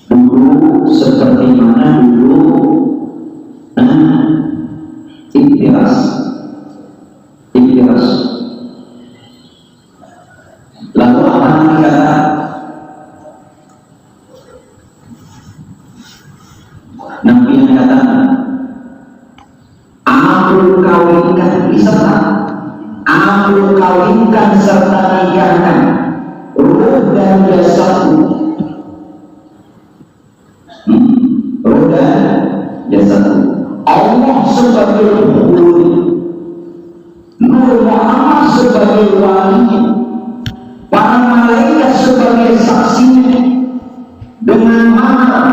Dulu seperti mana dulu ikhtiras. Lalu apa yang dikata? Nabi yang katakan amal kawinkan diserta, amal kawinkan serta nikahkan ruh dan jasadmu. Ruh dan jasadmu. Allah sebagai penghulu, Nur Muhammad sebagai wali, para malaikat sebagai saksinya. Dengan mana?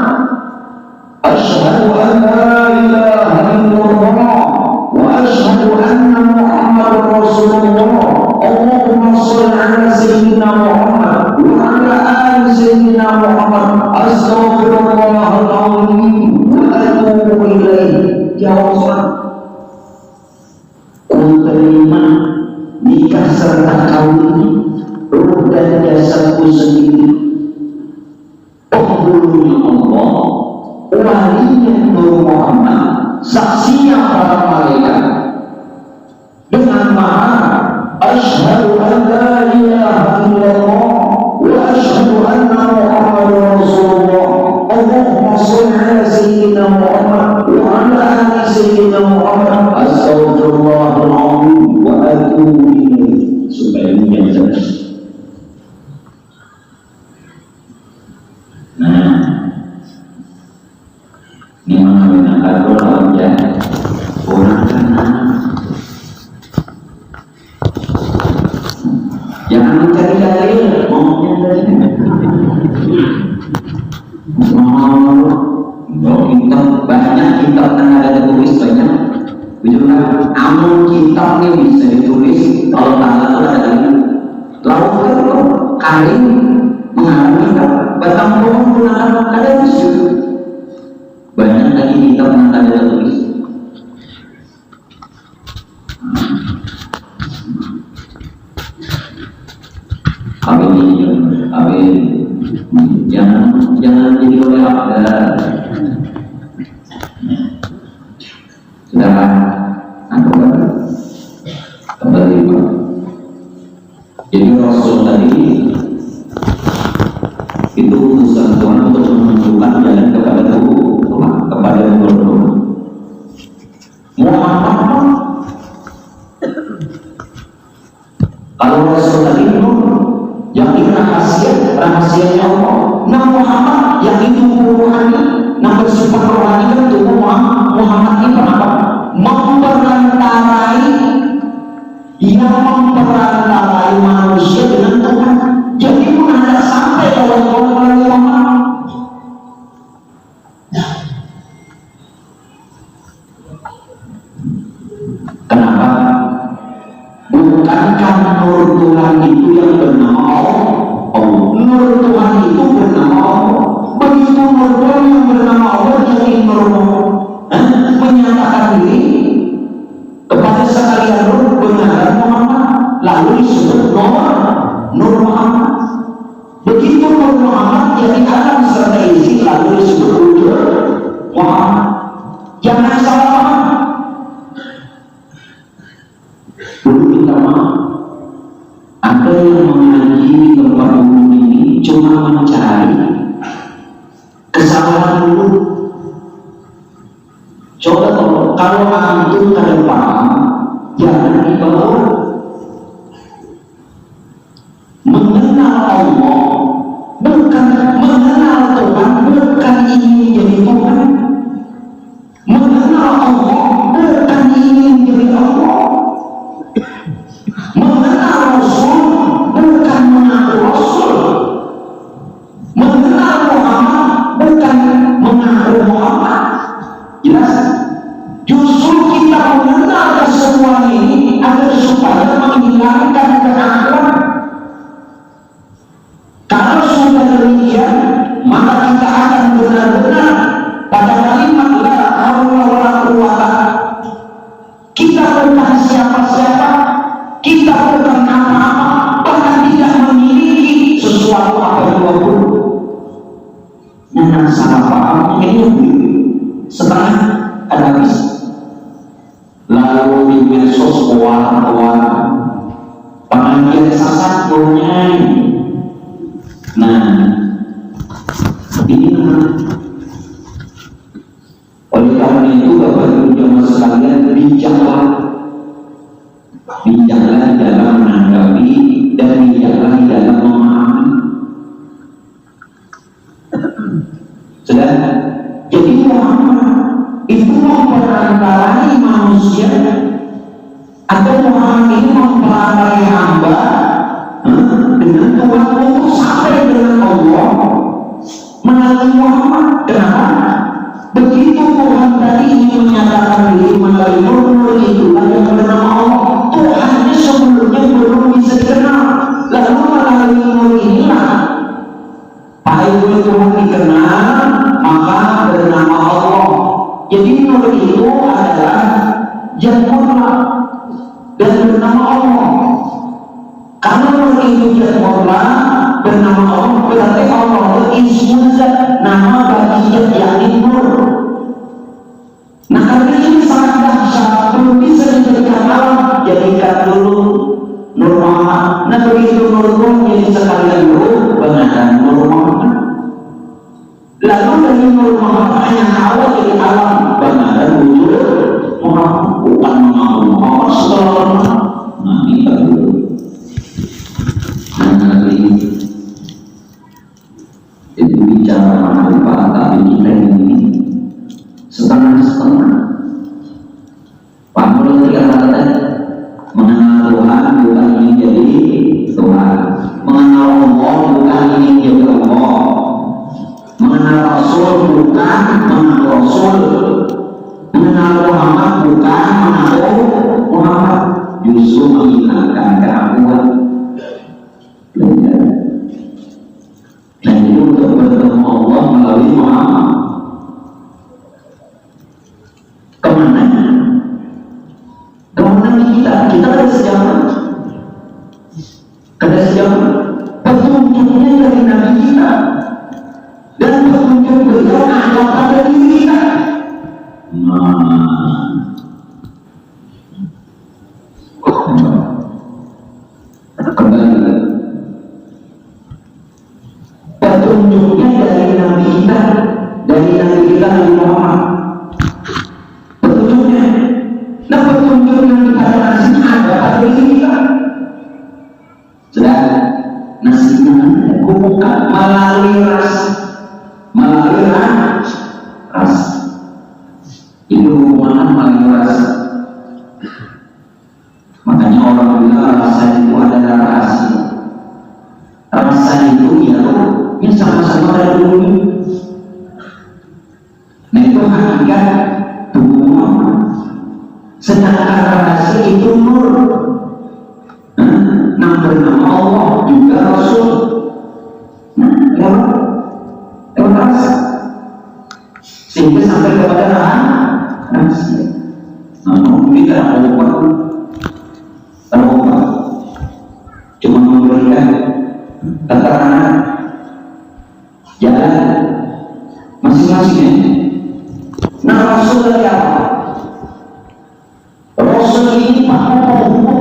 Asyhadu an la ilaha illallah wa asyhadu anna Muhammadar Rasulullah. Allahumma shalli ala sayyidina Muhammad wa ala ali sayyidina Muhammad. Astaghfirullahal azim wa atubu ilaih. Ya Allah, ku terima nikah serta kawin ruh dan jasadku sendiri. Penghulunya Allah, walinya Nur Muhammad, saksinya para malaikat. Dengan mahar asyhadu an la ilaha illallah wa asyhadu anna Muhammadar Rasulullah. Allahumma shalli ala sayyidina Muhammad wa ala ali sayyidina Muhammad. Astaghfirullahal azim wa atubu ilaih. Supaya menjadi. Nah, ini menggunakan orang ya, orang kanan. Jangan mencari dalil, maunya dari kita banyak kitab yang ada ditulis banyak. Juga amun kitab ini bisa ditulis kalau tanggal ada dalil. Lalu kain mengalami batang pohon gunakan ada isu. Banyak lagi kitab yang ada tulis. Amin. Jangan jadi oleh abda. Silakan kembali. Jadi Rasul tadi itu utusan Tuhan untuk menunjukkan jalan kepada Tuhan, kepada Tuhan. Muhammad, kalau Rasul tadi yang itu rahasianya Allah. Nah Muhammad yang itu rohani, nah bersifat rohani kan tubuh Muhammad ini apa? Memperantarai manusia dengan Tuhan. Jadi menghadap sampai kalau melalui Muhammad. dulu. Coba kalau antum ke depan, jangan dibawa. Mengenal Allah bukan mengenal Tuhan, bukan ingin jadi Tuhan. Mengenal Allah bukan ingin jadi Allah. Mengenal Rasul bukan mengaku Rasul. Mengenal Muhammad bukan mengaku Muhammad. Jelas? Justru kita mengenal semua ini agar supaya menghilangkan keakuan. Kalau sudah demikian, maka kita akan benar-benar pada kalimat la haula wala quwwata. Kita bukan siapa-siapa, kita bukan apa-apa, bahkan tidak memiliki sesuatu apapun. Nah, salah paham ini setengah ada habis. Lalu di medsos kawan-kawan pengajian sasat bernyanyi. Nah, ini oleh karena itu Bapak Ibu jemaah sekalian, bijaklah di dalam menanggapi dan bijaklah di dalam memahami. Sudah, jadi Muhammad itu memperantarai manusia atau Muhammad ini memperantarai hamba dengan Tuhan untuk sampai dengan Allah melalui Muhammad. Kenapa? Begitu Tuhan tadi ingin menyatakan diri melalui nur itulah yang bernama Allah. Tuhannya sebelumnya belum bisa dikenal. Lalu melalui nur inilah apabila Tuhan dikenal, maka bernama Allah. Jadi nur itu adalah jannah dan bernama Allah. Kalau nur itu jannah bernama Allah, berarti Allah itu ismun zat, nama bagi zat yakni nur. Nah, karena ini sangat dahsyat, belum bisa dijadikan alam, jadikan dulu nur Muhammad. Nah, begitu nur jadi sekalian nur benar nur Muhammad. Lalu dari nur Muhammad hanya awal jadi alam benar wujud Muhammad, bukan mengaku Muhammad sallallahu. Nah, kita dulu. Nanti itu bicara manfaat, tapi kita ini setengah-setengah. Pak Mulai kata mengenal Tuhan bukan ingin jadi Tuhan, mengenal Allah bukan ingin jadi Allah, mengenal Rasul bukan mengenal Rasul, mengenal Muhammad bukan mengenal Muhammad, justru menghilangkan keakuan. Dan itu untuk bertemu Allah melalui Muhammad. Kemana? Kemana kita? Kita ada sejarah. Ada sejarah. Petunjuknya dari Nabi kita. Dan petunjuk beliau ada pada diri kita. Kembali. Petunjuknya dari Nabi kita, Nabi Muhammad. Petunjuknya, nah petunjuk yang kita kasih ada pada diri kita. Sudah, nasinya bukan melalui rasa, itu hubungan melalui rasa. Makanya orang bilang rasa itu adalah rahasia. Rasa itu ya sama-sama ada dulu. Nah itu hakikat tubuh Muhammad. Sedangkan rahasia itu nur. Nah bernama Allah juga Rasul. Nah lewat rasa. Sehingga sampai kepada rahasia. Namun kita lupa. Cuma memberikan keterangan jalan masing-masing. Nah, Rasul dari apa? Rasul ini penghubung.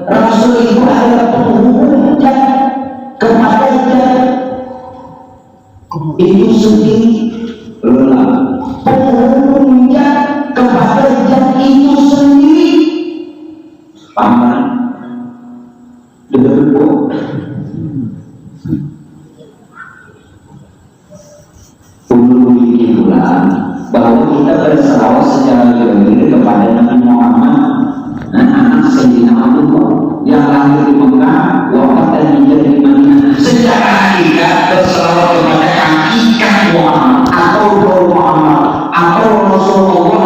Rasul itu adalah penghubung kepada jalan. itu sendiri. Penghubungnya kepada zat itu sendiri. Paham? Betul. Bahwa kita berselawat secara jujur kepada Nabi Muhammad dan anak Sayyidina Abdullah yang lahir di Mekah, wafat dan menjadi di Madinah. Secara hakikat berselawat kepada hakikat Muhammad atau Rasul Muhammad atau Rasulullah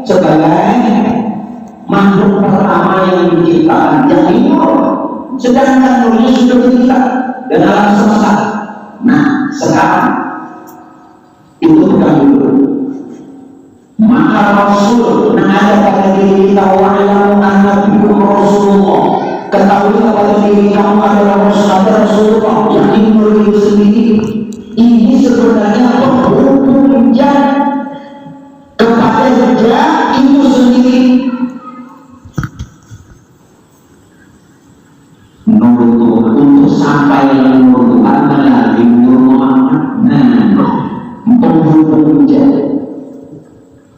sebagai makhluk pertama yang diciptakan, yang ini sedangkan dunia sudah kita dan alam semesta. Nah, sekarang itu bukan dulu. Maka Rasul yang ada pada diri kita, wa'alamu annabikum Rasulullah, ketahui pada diri kamu adalah Rasulullah yang dimulai sendiri. Ini sebenarnya penghubung kepada zat itu sendiri. Untuk sampai menurut Tuhan melalui Muhammad. Penghubung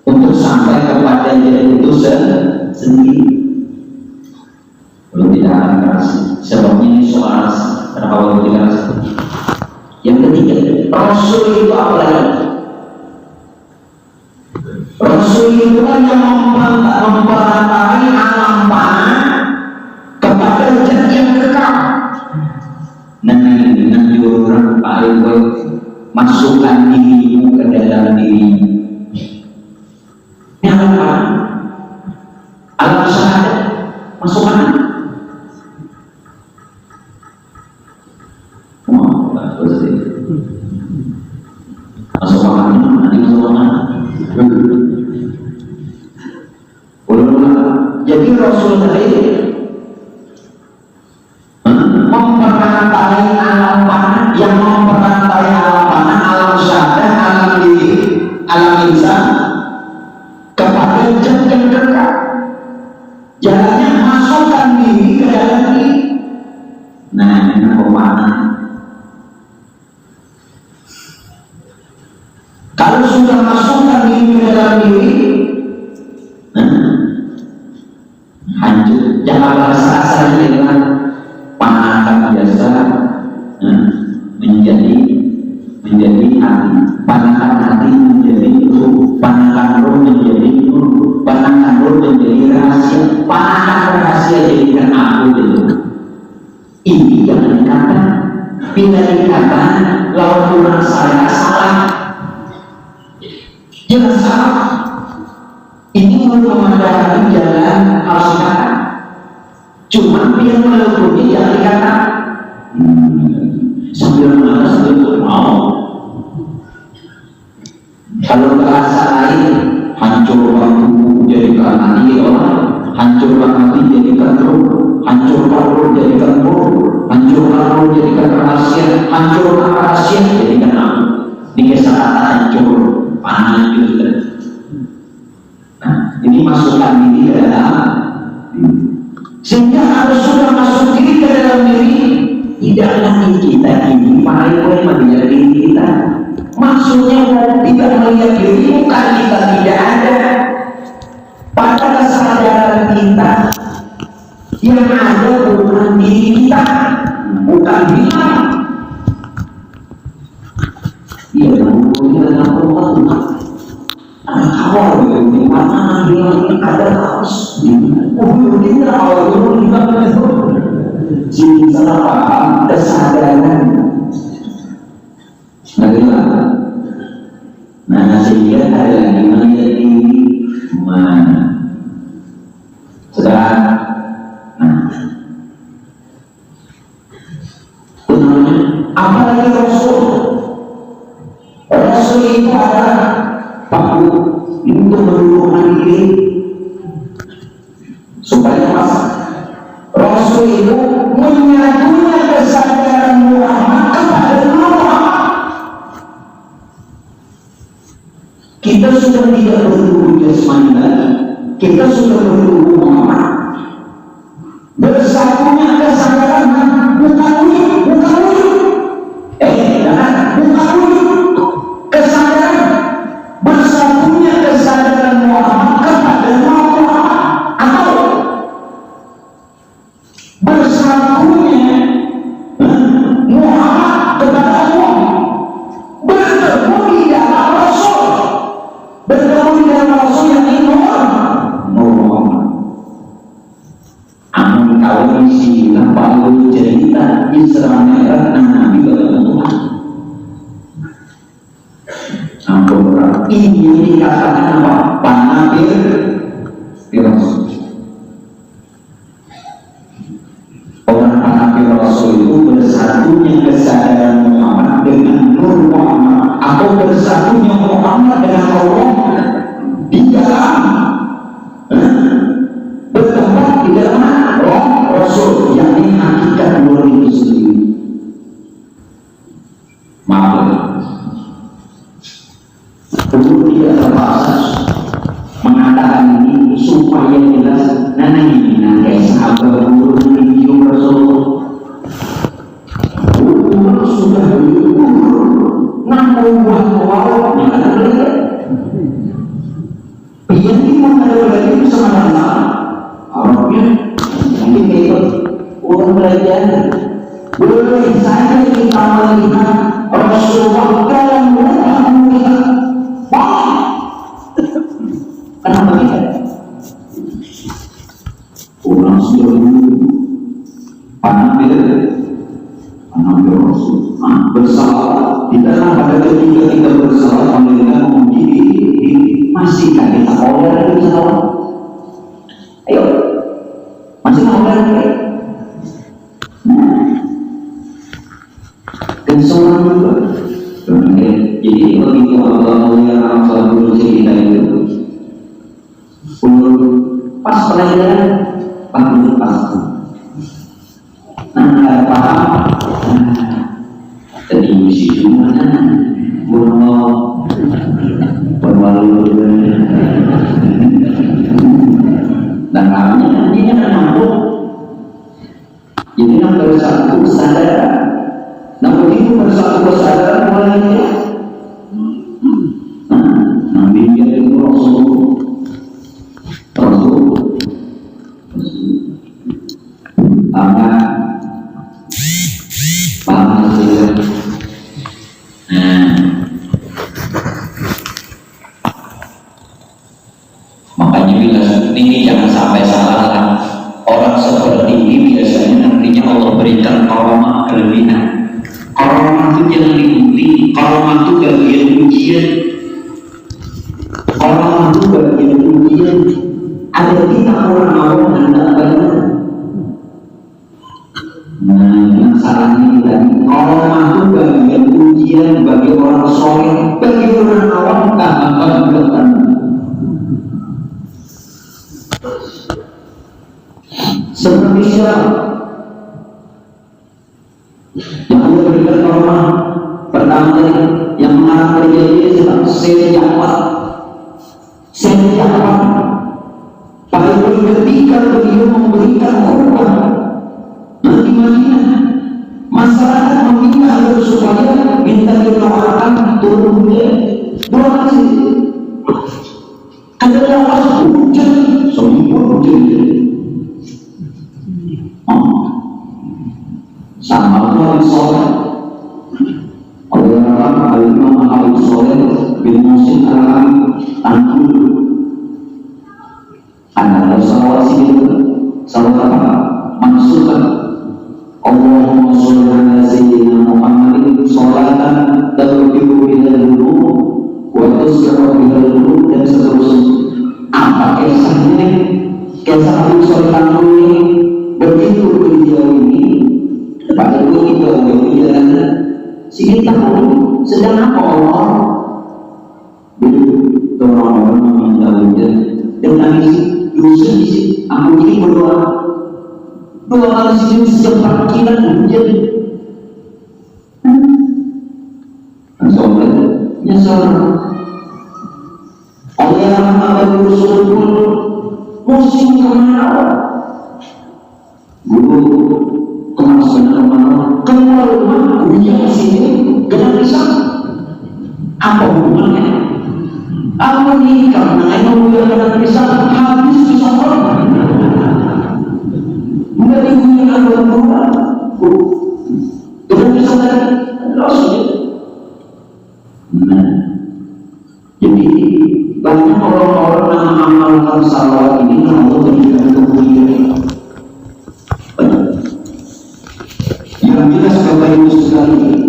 untuk sampai kepada dia itu sendiri. Belum tidak akan keras. Sebabnya ini soal kenapa belum tidak keras. Yang ketiga, Rasul itu apa lagi? Rasul itu kan yang memperantai alam panah kepada zat yang kekal. Dengan orang paling baik, masukkan dirimu ke dalam dirimu. Ini apa? Alam syahadat, masukkan. Masukkan nanti masukkan. Jadi Rasul tadi memperantai alam panah, yang memperantai alam panah, alam syahadat, alam diri, alam insan kepada zat yang kekal. Jalannya masukkan diri ke dalam diri. Nah, ini pemahaman. Kalau sudah masukkan diri ke dalam diri, hancur. Jangan rasa-rasanya dengan panahan biasa menjadi hati, panahan hati menjadi ruh, panahan ruh menjadi nur, panahan ruh menjadi rahasia, panahan rahasia jadikan aku itu. Ini jangan dikatakan, bila dikatakan lawan Tuhan saya salah, jangan salah. Ini memandangkan jalan harus dikatakan. Cuma biar melebuni yang dikatakan sambil mana sambil mau. Kalau bahasa lain, hancurkan tubuh jadikan hati orang, hancurkan hati jadikan ruh, hancurkan ruh jadikan ruh, hancurkan ruh jadikan rahasia, hancurkan rahasia jadikan aku. Ini saat hancur, panah juga. Nah, ini masukkan diri ke dalam. Sehingga harus sudah masuk diri ke dalam diri, tidak lagi kita ini paling melihat diri kita. Maksudnya tidak melihat diri bukan kita tidak ada. Pada kesadaran kita yang ada bukan diri kita, bukan kita. Iya, kemudian Allah. Awal itu mana yang ada harus ini awal dulu juga betul. Jadi salah paham kesadaran. Bagaimana? Nah, sehingga ada lagi melihat ini mana? Sekarang, apalagi Rasul? Rasul itu adalah paku untuk menurunkan diri supaya pas Rasul itu menyatunya kesadaran Muhammad kepada Muhammad. Kita sudah tidak berguru jasmani lagi, kita sudah berguru Muhammad. Bersatunya kesadaran bukan wujud. Jangan Ini yang dikatakan apa? Panabir Rasul. Orang panabir Rasul itu bersatunya kesadaran Muhammad dengan nur Muhammad, atau bersatunya Muhammad dengan Allah di dalam bertempat di dalam roh Rasul, yakni hakikat nur itu sendiri. Maaf, perlu tidak terpaksa mengatakan ini supaya jelas. Nana ini nanti sahabat nur mencium Rasul. Sudah namun buat awal mana boleh. Yang ini ada lagi bersama sama. Arabnya mungkin ikut orang belajar. Boleh saja kita melihat Rasulullah dalam melihat. Kenapa kita? Orang sudah panabir Rasul bersalah. Di dalam pada ketika kita bersalah, kita memuji masih kan kita mau dari bersalah. Ayo, masih mau dari. Dan seorang juga. Jadi begitu Allah yang asal dulu kita itu, pas pelajaran pas. Nah, paham. Tadi misi mana? Burno, perwalu, dan namanya dia kan mampu. Jadi nak bersatu kesadaran. Namun itu bersatu kesadaran mulai dia. Nabi dia itu Rasul. Makanya bila ini jangan sampai salah. Orang seperti ini biasanya nantinya Allah berikan karomah kelebihan. Karomah itu jangan diikuti. Karomah itu bagian ujian. Karomah itu bagian ujian. Ada kita orang-orang hendak benar. Nah, yang salahnya kita ini karomah itu bagian ujian bagi orang soleh, bagi orang awam tak akan bertahan. Seperti siapa yang Allah berikan karomah pertama yang mengarah terjadi adalah Sejawab pada ketika beliau memberikan korban di Madinah, masyarakat meminta agar supaya minta ditawarkan turunnya dua kali. Adalah waktu hujan, semua hujan. Sama orang soleh, orang Al-Imam Al-Soleh bin Musin Al-Anqul. Anda salawasi salawat maksudkan Allahumma sholli ala sayyidina Muhammadin sholatan tarbiyu bihal dhunub wa tusbihu bihal dhunub, dan seterusnya. Apa kisahnya? Kisah Abu Sultan ini begitu beliau ini pada itu jalan sedikit tahu sedang apa Allah begitu orang-orang meminta hujan dan nangis. Dosa isi, aku ini berdoa. Doa kali sini secepat kilat hujan. Nyesal. Allah yang maha bersuruh pun musim kemarau. Dulu kemasan kemarau keluar rumah hujan sini kena pisang. Apa hubungannya? Aku ini karena yang menggunakan pisang habis pisang orang. Mulai digunakan orang-orang dengan pisang tadi Rasul. Nah, jadi banyak orang-orang yang mengamalkan salawat ini Allah berikan kemuliaan. Yang jelas Bapak Ibu sekalian,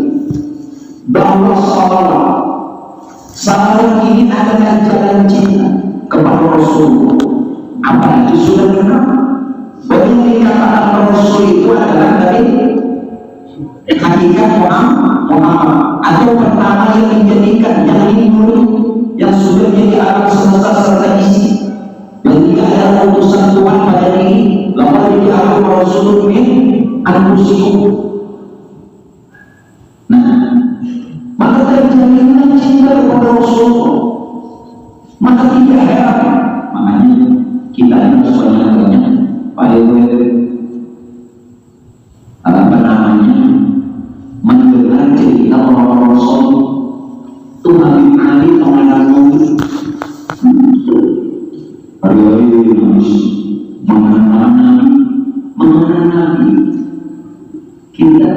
bahwa salawat Sekarang ini ada jalan cinta kepada Rasulullah. Apa itu sudah benar? Bahwa yang dikatakan Rasul itu adalah dari hakikat Muhammad, atau pertama yang dijadikan yang ini dulu, yang sudah jadi alam semesta serta isi, yang tidak ada utusan Tuhan pada diri, lalu jadi alam Rasul min al-Musiku. Nah, maka terjadilah cinta kepada Rasulullah, maka tidak heran. Makanya kita harus banyak-banyak apa namanya, mendengar cerita orang Rasul itu Habib Ali mengenal mengenal Nabi kita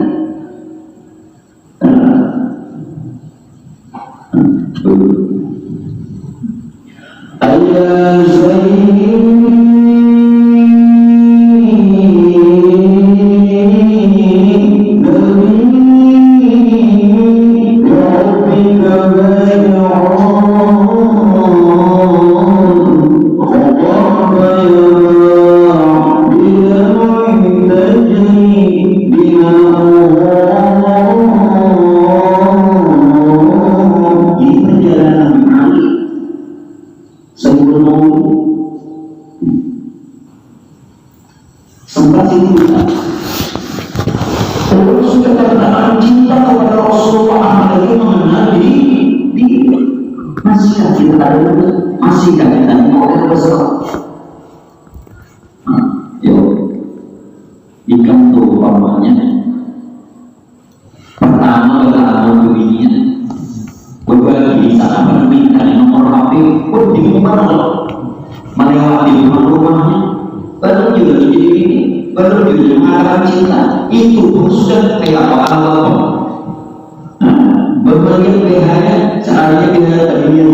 masih kaitan oleh besar. Ikan tuh umpamanya pertama dalam dunia berbagi sana meminta nomor HP pun di mana melewati rumahnya, baru juga jadi ini, baru juga mengatakan cinta itu pun sudah kayak apa berbagai pihaknya seharusnya kita tadinya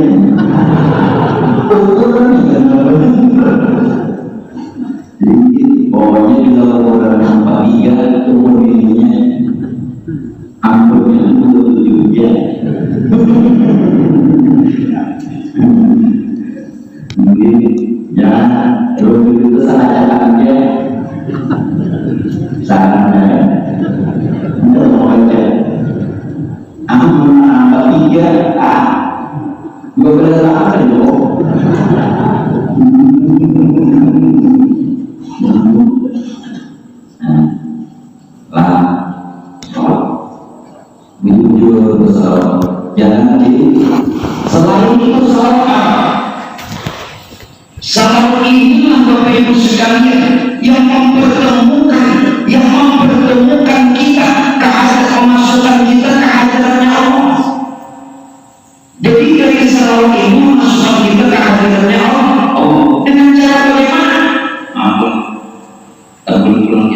jadi pokoknya juga orang nampak iya umur dirinya ampunnya itu juga mungkin ya terus itu salah catatannya salahnya untuk mengajak ampun nampak iya gue berasa dong jangan selain itu salam inilah Bapak Ibu sekalian yang mempertemukan kita memasukkan kita ke hadiratnya Allah. Jadi dari salam ini memasukkan kita ke hadiratnya Allah dengan cara bagaimana? Tak boleh pulang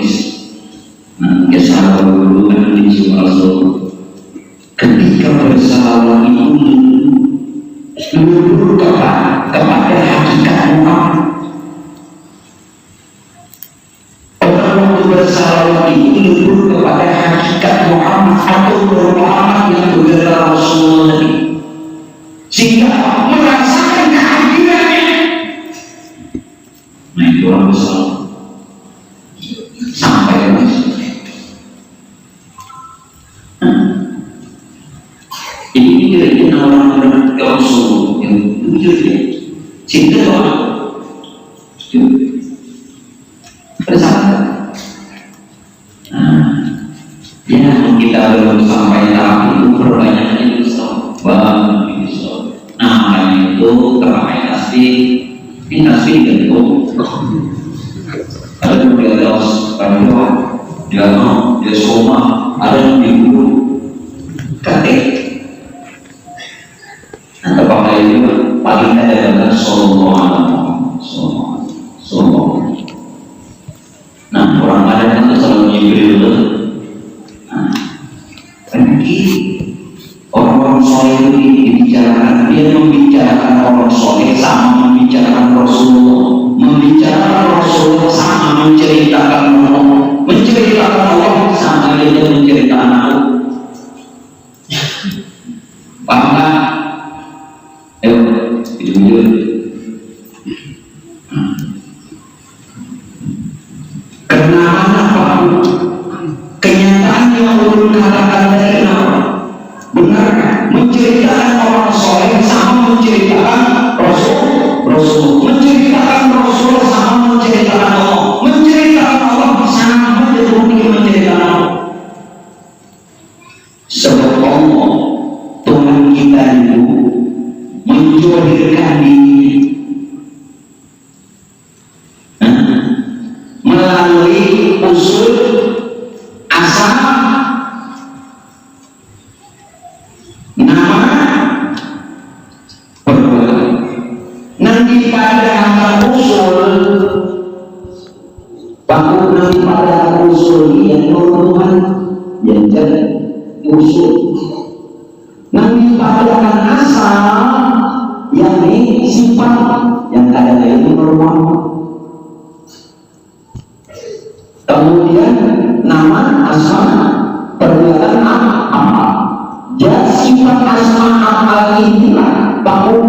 salam dulu kan di Rasul. Ketika bersalah itu dulu kepada hakikat Muhammad. Orang itu bersalah itu dulu kepada hakikat Muhammad atau Muhammad yang bergerak Rasulullah Nabi, sehingga merasakan kehadirannya. Nah itu orang bersalah sampai ini kira-kira orang-orang Rasul yang jujur ya, cinta orang bersama. Ya kita belum sampai tahap itu perbanyaknya itu namanya itu keramaian tasbih, ini tasbih itu ada yang bergelas pada dia soma, ada yang diburu ketik. Nah, pakai itu paling ada adalah Sallallahu. Nah, orang ada itu selalu Jibril. Nah, orang-orang soleh itu dibicarakan, dia membicarakan orang soleh sama membicarakan Rasulullah, membicarakan Rasulullah sama menceritakan Allah sama dia menceritakan Allah. Bahkan menggugurkan diri melalui usul asal nama perbuatan. Nanti pada usul baku nanti pada usul yang Tuhan yang jadi usul nanti pada asal yang ini sifat yang ada lain normal. Kemudian nama asal perbuatan apa? Jadi sifat asma apa inilah baku.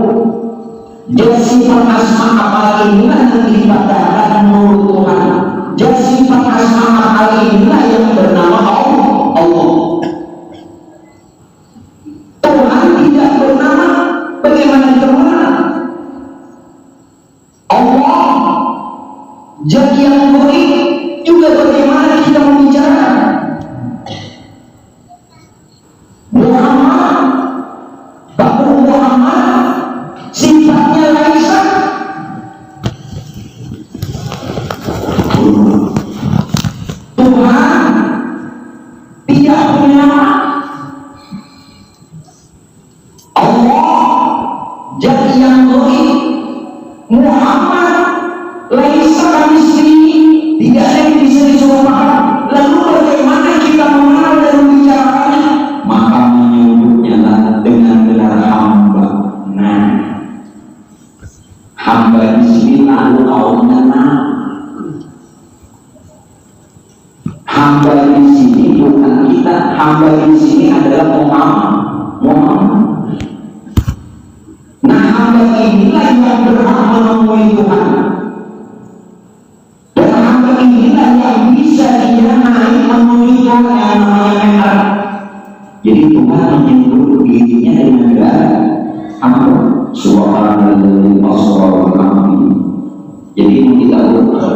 Jadi sifat asma apa inilah yang dikatakan menurut Tuhan. Jadi sifat asma apa inilah yang bernama Allah. Tuhan tidak bernama, bagaimana bernama? Allah. Jadi yang beri juga bagaimana kita membicara. Muhammad, Bapak Muhammad, sifatnya laisa. Tuhan tidak punya nama. Allah jadi yang beri. Muhammad laisa kamisli, tidak ada yang bisa dicoba. Lalu bagaimana kita mengenal dan membicarakannya? Maka menyebutnya dengan gelar hamba. Nah, hamba di sini lalu kaumnya hamba di sini bukan kita. Hamba di sini adalah Muhammad. Nah, hamba inilah yang berhak menemui Tuhan. Dan hamba inilah yang bisa dia naik menuju Tuhan yang namanya Mi'raj. Jadi Tuhan menyebut dirinya dengan gelar hamba. Subhanallah wa bihamdihi. Jadi kita berdoa.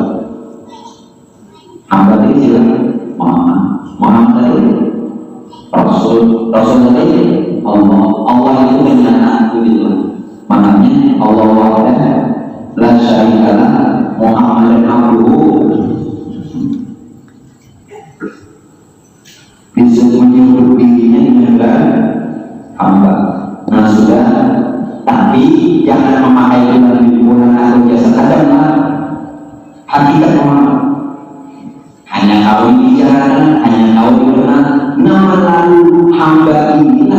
Hamba ini silakan Muhammad tadi Rasul tadi Allah itu menyatakan itu. Maknanya Allah wahdahu la syarika lahu Muhammadan abduhu. Bisa menyebut dirinya dengan hamba. Nah sudah, tapi jangan memakai dengan penggunaan atau jasa kadang hakikat Muhammad. Hanya kau bicara, hanya kau benar. Nama lalu hamba ini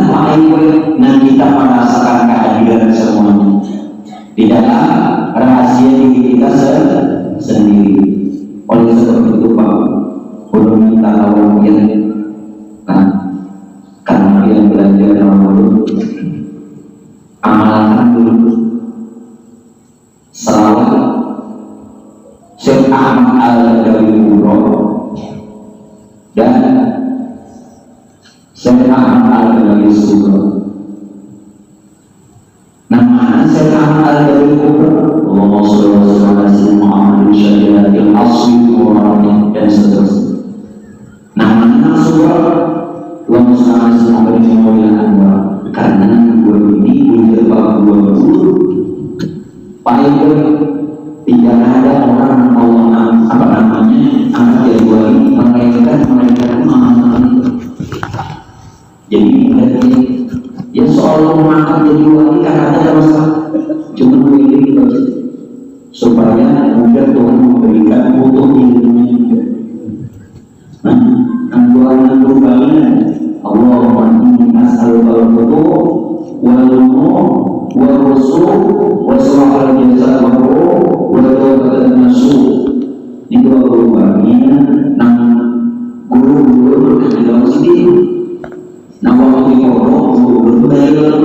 dan kita merasakan kehadiran semuanya di dalam rahasia diri kita sendiri. Oleh sebab itu Pak, belum minta tolong yang karena yang belajar dulu, amalkan dulu salawat Syekh Ahmad Al-Ghazali dan Syekh Ahmad Al-Ghazali Subro. Nama Syekh Ahmad Al-Ghazali Subro, Allahumma sholli wa sallim ala sayyidina Muhammad syariatil asli wa dan seterusnya. Nama Subro, Allahumma sholli ala sayyidina Muhammad karena dua ini menjebak dua guru. Baik, tidak ada orang Allah apa namanya anak yang dua ini mereka mengatakan itu. Jadi ya soal makan jadi wali karena ada masalah cuma ini saja supaya mudah Tuhan memberikan untuk ilmunya juga. Nah, anggaran berbaliknya Allahumma inni as'aluka al-futuh wal nur wal rusul wa salahal jazaa wa ruh wa tawbatan nasuh. Itu berbaliknya nang guru-guru dalam sini. Nama waktu orang guru bayar,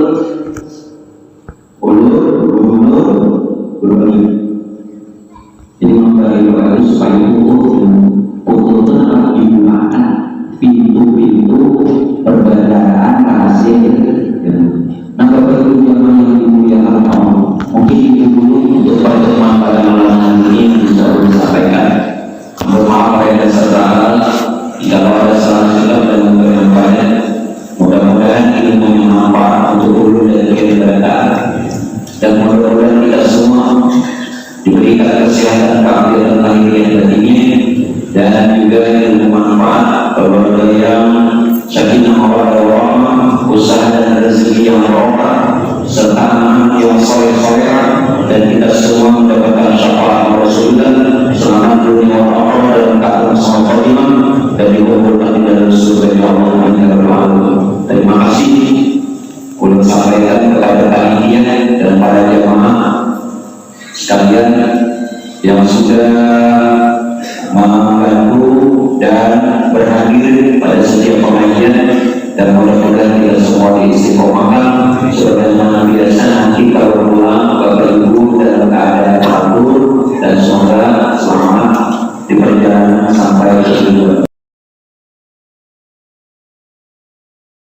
guru. Jadi memberi supaya untuk tetap digunakan pintu-pintu perbedaan rahasia. Nah, Bapak Ibu yang dimuliakan Allah, mungkin itu dulu untuk pertemuan pada malam ini yang bisa disampaikan. Mohon maaf yang barokah serta anak yang soleh-soleh, dan kita semua mendapatkan syafaat Rasulullah selamat dunia wal akhirah dalam keadaan selamat khotimah dan dikumpulkan di dalam surga Allah. Terima kasih ulun sampaikan kepada panitia dan para jamaah sekalian yang sudah membantu dan berhadir pada setiap pengajian, dan mudah-mudahan kita semua diistiqomahkan sebagaimana biasa nanti kalau